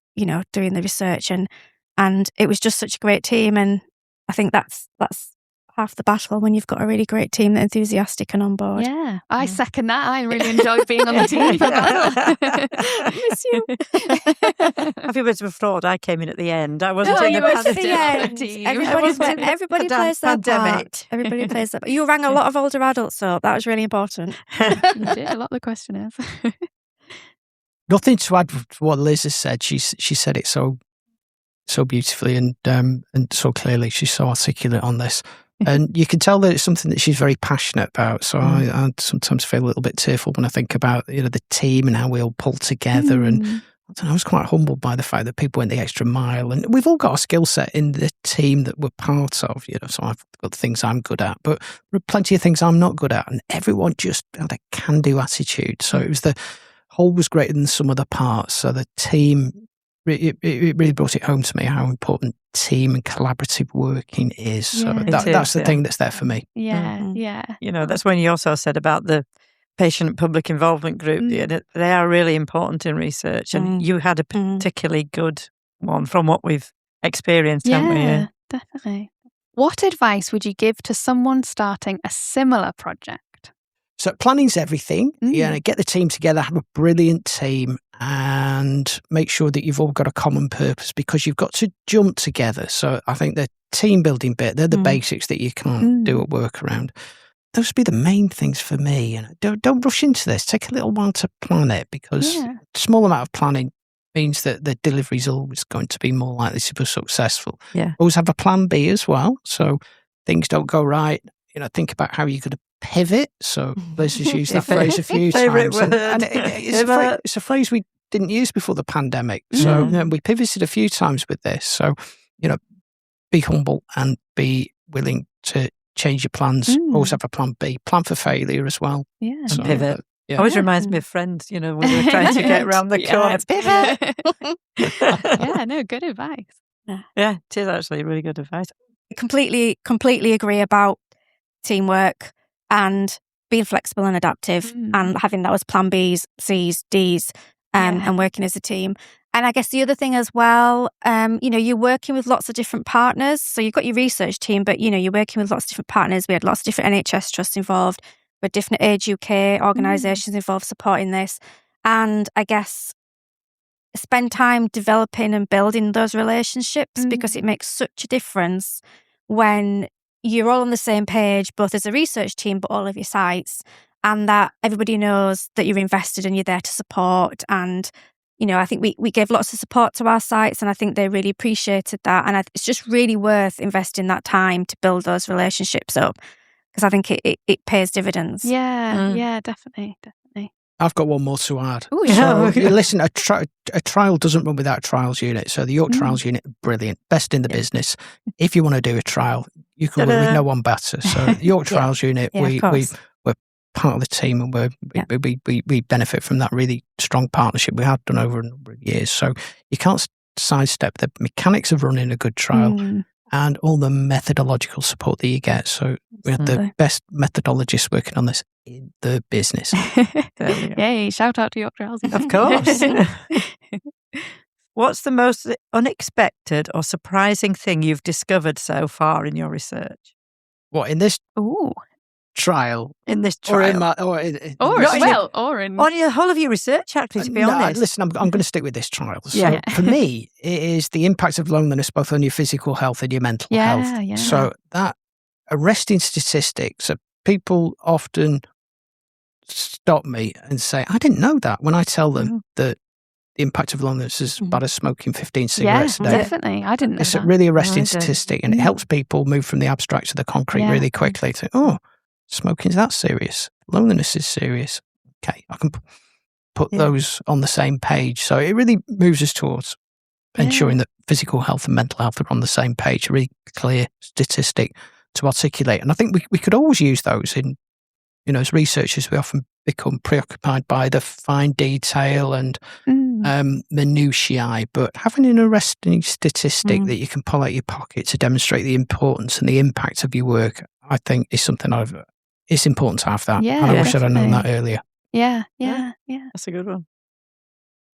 doing the research and it was just such a great team. And I think that's half the battle when you've got a really great team that's enthusiastic and on board. Yeah, I second that. I really enjoyed being on the team for that. Miss you. Have you been a fraud? I came in at the end. I wasn't No, in you the were pandemic. at the end. Team. Everybody plays their part. Everybody plays their part. You rang a lot of older adults up. That was really important. You did, a lot of the questionnaires. Nothing to add to what Liz has said. She said it so beautifully and so clearly. She's so articulate on this. And you can tell that it's something that she's very passionate about. So I sometimes feel a little bit tearful when I think about the team and how we all pull together. And I don't know, I was quite humbled by the fact that people went the extra mile. And we've all got a skill set in the team that we're part of. So I've got things I'm good at, but there are plenty of things I'm not good at. And everyone just had a can-do attitude. So it was the whole was greater than the sum of the parts. So the team, it really brought it home to me how important team and collaborative working is. So that's the thing that's there for me. Yeah. That's when you also said about the patient public involvement group. They are really important in research, and you had a particularly good one from what we've experienced, haven't we? Yeah, definitely. What advice would you give to someone starting a similar project? So planning's everything. Get the team together, have a brilliant team, and make sure that you've all got a common purpose, because you've got to jump together. So I think the team building bit, they're the basics that you can't do a work around. Those would be the main things for me. And don't rush into this. Take a little while to plan it, because a small amount of planning means that the delivery is always going to be more likely to be successful. Yeah. Always have a plan B as well. So things don't go right. Think about how you're going to pivot. So Liz has used that phrase a few times. And it's a phrase we didn't use before the pandemic. So we pivoted a few times with this. So, be humble and be willing to change your plans. Always have a plan B. Plan for failure as well. Yeah. So, pivot. Always reminds me of Friends, when we were trying to get around the corner. Pivot. Good advice. Yeah, it is actually really good advice. I completely agree about teamwork and being flexible and adaptive and having those plan Bs, Cs, Ds and working as a team. And I guess the other thing as well, you're working with lots of different partners. So you've got your research team, but, you're working with lots of different partners. We had lots of different NHS trusts involved, with different Age UK organisations involved supporting this. And I guess spend time developing and building those relationships, because it makes such a difference when you're all on the same page, both as a research team, but all of your sites, and that everybody knows that you're invested and you're there to support. And, I think we gave lots of support to our sites, and I think they really appreciated that. And it's just really worth investing that time to build those relationships up, because I think it pays dividends. Yeah, definitely. I've got one more to add. Ooh, so, listen, a trial doesn't run without a trials unit. So the York Trials Unit, brilliant, best in the business. If you want to do a trial, you can work with no one better. So the York Trials Unit, we're part of the team, and we benefit from that really strong partnership we have done over a number of years. So you can't sidestep the mechanics of running a good trial and all the methodological support that you get. So we have the best methodologists working on this in the business. Yay, shout out to York Trials. Of course. What's the most unexpected or surprising thing you've discovered so far in your research? What, in this trial? In this trial? On your whole of your research, actually, to be honest. Listen, I'm going to stick with this trial. So for me, it is the impact of loneliness both on your physical health and your mental health. Yeah. So that arresting statistics, people often stop me and say, I didn't know that, when I tell them that the impact of loneliness is as bad as smoking 15 cigarettes a day. Definitely. I didn't know It's that. a really arresting statistic, and it helps people move from the abstract to the concrete really quickly. To, smoking's that serious. Loneliness is serious. Okay, I can put those on the same page. So it really moves us towards ensuring that physical health and mental health are on the same page, a really clear statistic to articulate. And I think we could always use those in, as researchers, we often become preoccupied by the fine detail and minutiae, but having an arresting statistic that you can pull out your pocket to demonstrate the importance and the impact of your work, I think is something it's important to have that. Yeah, and I wish I'd have known that earlier. Yeah. That's a good one.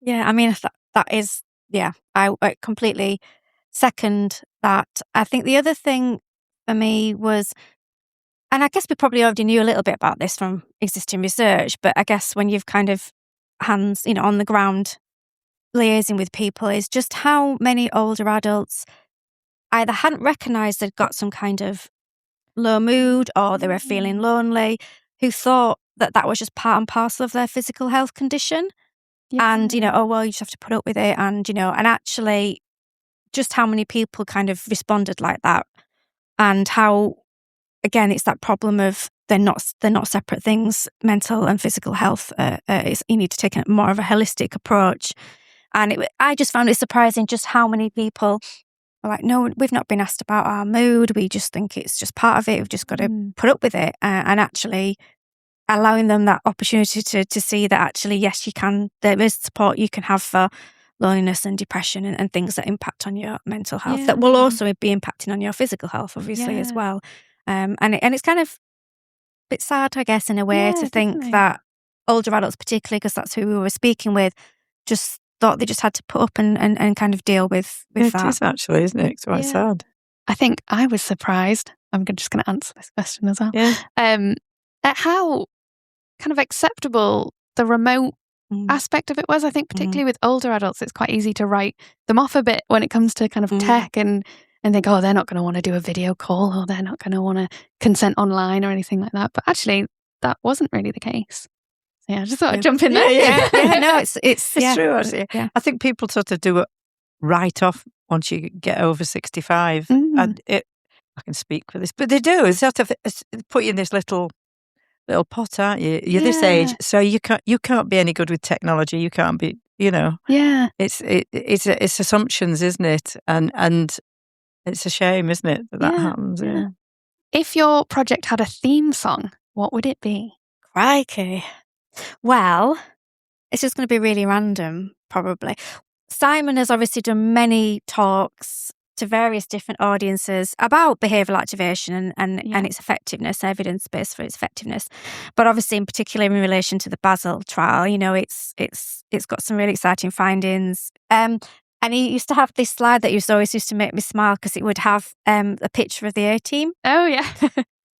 Yeah, I mean, that is, I completely second that. I think the other thing for me was, and I guess we probably already knew a little bit about this from existing research, but I guess when you've kind of hands, on the ground liaising with people, is just how many older adults either hadn't recognised they'd got some kind of low mood or they were feeling lonely, who thought that was just part and parcel of their physical health condition. Yeah. And, oh, well, you just have to put up with it. And, and actually just how many people kind of responded like that. And how, again, it's that problem of they're not separate things. Mental and physical health, you need to take more of a holistic approach. And I just found it surprising just how many people are like, no, we've not been asked about our mood. We just think it's just part of it. We've just got to put up with it. And actually allowing them that opportunity to see that actually, yes, you can, there is support you can have for loneliness and depression and things that impact on your mental health that will also be impacting on your physical health, obviously, as well. And it's kind of a bit sad, I guess, in a way, to think that older adults, particularly because that's who we were speaking with, just thought they just had to put up and kind of deal with that. It is actually, isn't it? It's quite sad. I think I was surprised. I'm just going to answer this question as well. Yeah. At how kind of acceptable the remote aspect of it was. I think particularly with older adults, it's quite easy to write them off a bit when it comes to kind of tech and think, oh, they're not going to want to do a video call or they're not going to want to consent online or anything like that. But actually, that wasn't really the case. So yeah, I just thought I'd jump in there. Yeah, no, it's true, actually. Yeah. I think people sort of do it right off once you get over 65. And I can speak for this, but they do. It's sort of put you in this little pot, aren't you? You're this age, so you can't be any good with technology. You can't be, Yeah. It's assumptions, isn't it? And it's a shame, isn't it, that happens? Yeah. If your project had a theme song, what would it be? Crikey. Well, it's just going to be really random, probably. Simon has obviously done many talks to various different audiences about behavioural activation and its effectiveness, evidence-based for its effectiveness. But obviously, in particular, in relation to the BASIL trial, it's got some really exciting findings. And he used to have this slide that always used to make me smile because it would have a picture of the A-team. Oh, yeah.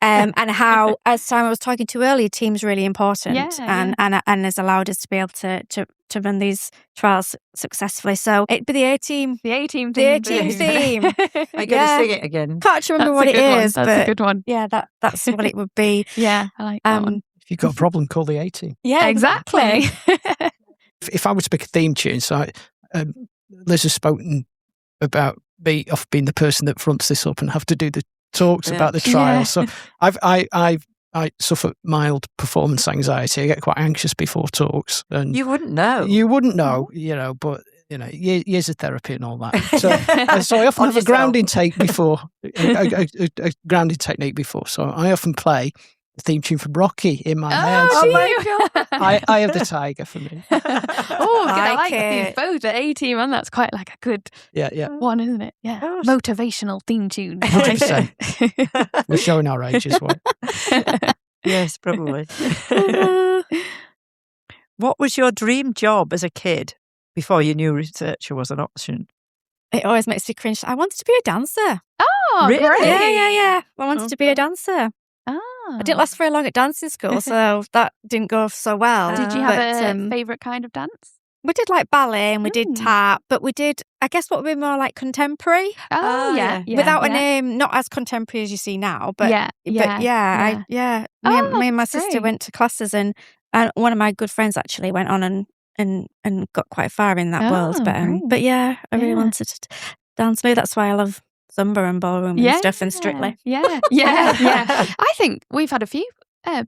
And how, as Simon was talking to earlier, team's really important and has allowed us to be able to run these trials successfully. So it'd be the A-team. The A-team theme. I got to sing it again. Can't remember what it is. That's a good one. Yeah, that's what it would be. Yeah, I like that one. If you've got a problem, call the A-team. Yeah, exactly. If I were to pick a theme tune, so Liz has spoken about me of being the person that fronts this up and have to do the talks about the trial. So I suffer mild performance anxiety. I get quite anxious before talks. And you wouldn't know. But years of therapy and all that. So I often have a grounding take before, a grounding technique before. So I often play the theme tune from Rocky in my head. Oh my God. I have the tiger for me. I like these both, the A-team, and that's quite like a good one, isn't it? Yeah. Motivational theme tune. 100%. We're showing our age as well. Yes, probably. What was your dream job as a kid before you knew researcher was an option? It always makes me cringe. I wanted to be a dancer. Oh, really? Great. Yeah. I wanted to be a dancer. I didn't last very long at dancing school, so that didn't go so well. Did you have a favourite kind of dance? We did like ballet and we did tap, but we did, I guess, what would be more like contemporary. Oh, yeah. Without a name, not as contemporary as you see now, but Me and my sister went to classes and one of my good friends actually went on and got quite far in that world. But I really wanted to dance. Maybe that's why I love Zumba and ballroom and stuff and Strictly. Yeah. I think we've had a few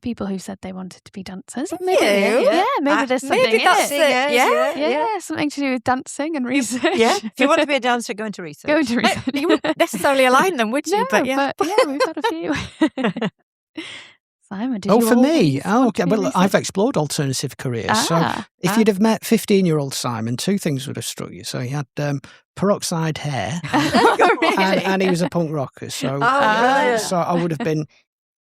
people who said they wanted to be dancers. Maybe there's something maybe that's in it. Yeah, something to do with dancing and research. Yeah, if you want to be a dancer, go into research. You wouldn't necessarily align them, would you? No, but we've had a few. Simon, did you for me? okay. Well, I've explored alternative careers. So if you'd have met 15-year-old Simon, two things would have struck you. So he had peroxide hair and he was a punk rocker. So I would have been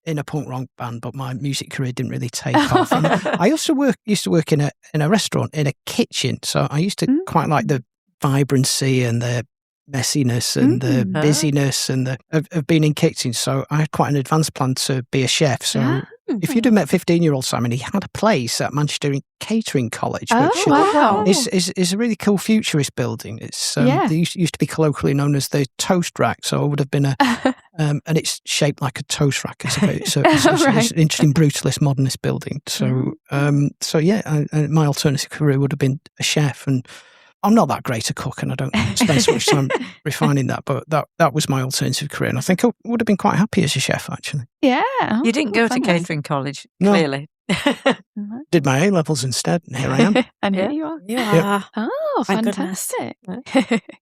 in a punk rock band, but my music career didn't really take off. And I also used to work in a restaurant, in a kitchen. So I used to quite like the vibrancy and the messiness and the busyness and of being in kitchens. So I had quite an advanced plan to be a chef. So if you'd have met 15-year-old Simon, he had a place at Manchester Catering College, which is a really cool futurist building. It's they used to be colloquially known as the Toast Rack. So it would have been and it's shaped like a toast rack. It's an interesting brutalist modernist building. So my alternative career would have been a chef, and I'm not that great a cook, and I don't spend so much time refining that, but that was my alternative career, and I think I would have been quite happy as a chef, actually. Yeah. You didn't go to catering college, clearly. Did my A-levels instead, and here I am. And here you are. Yeah. Oh, fantastic.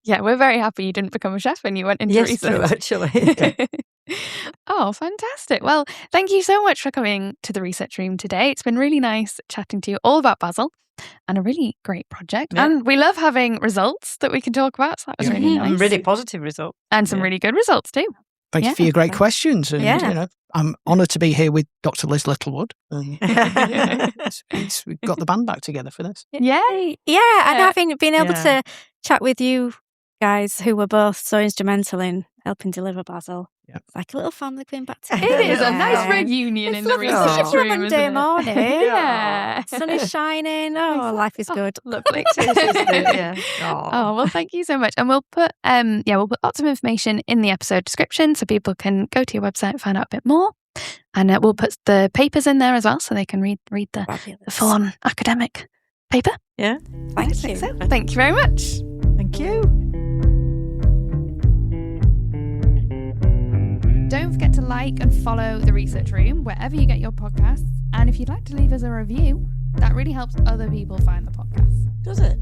Yeah, we're very happy you didn't become a chef and you went into research. True, actually. Oh, fantastic. Well, thank you so much for coming to the research room today. It's been really nice chatting to you all about BASIL and a really great project. Yeah. And we love having results that we can talk about. So that was really nice. And really positive results. And some really good results too. Thank you for your great questions. And, I'm honoured to be here with Dr. Liz Littlewood. We've got the band back together for this. Yay. Yeah, and having been able to chat with you guys who were both so instrumental in helping deliver BASIL. Yeah. It's like a little family coming back together. It is a nice reunion in the research room. It's a Monday morning. Yeah. Sun is shining. Oh, life is good. Lovely. Yeah. Oh, well, thank you so much. And we'll put lots of information in the episode description so people can go to your website and find out a bit more. And we'll put the papers in there as well so they can read the full-on academic paper. Yeah. Thank you. So, thank you very much. Thank you. Don't forget to like and follow The Research Room wherever you get your podcasts. And if you'd like to leave us a review, that really helps other people find the podcast. Does it?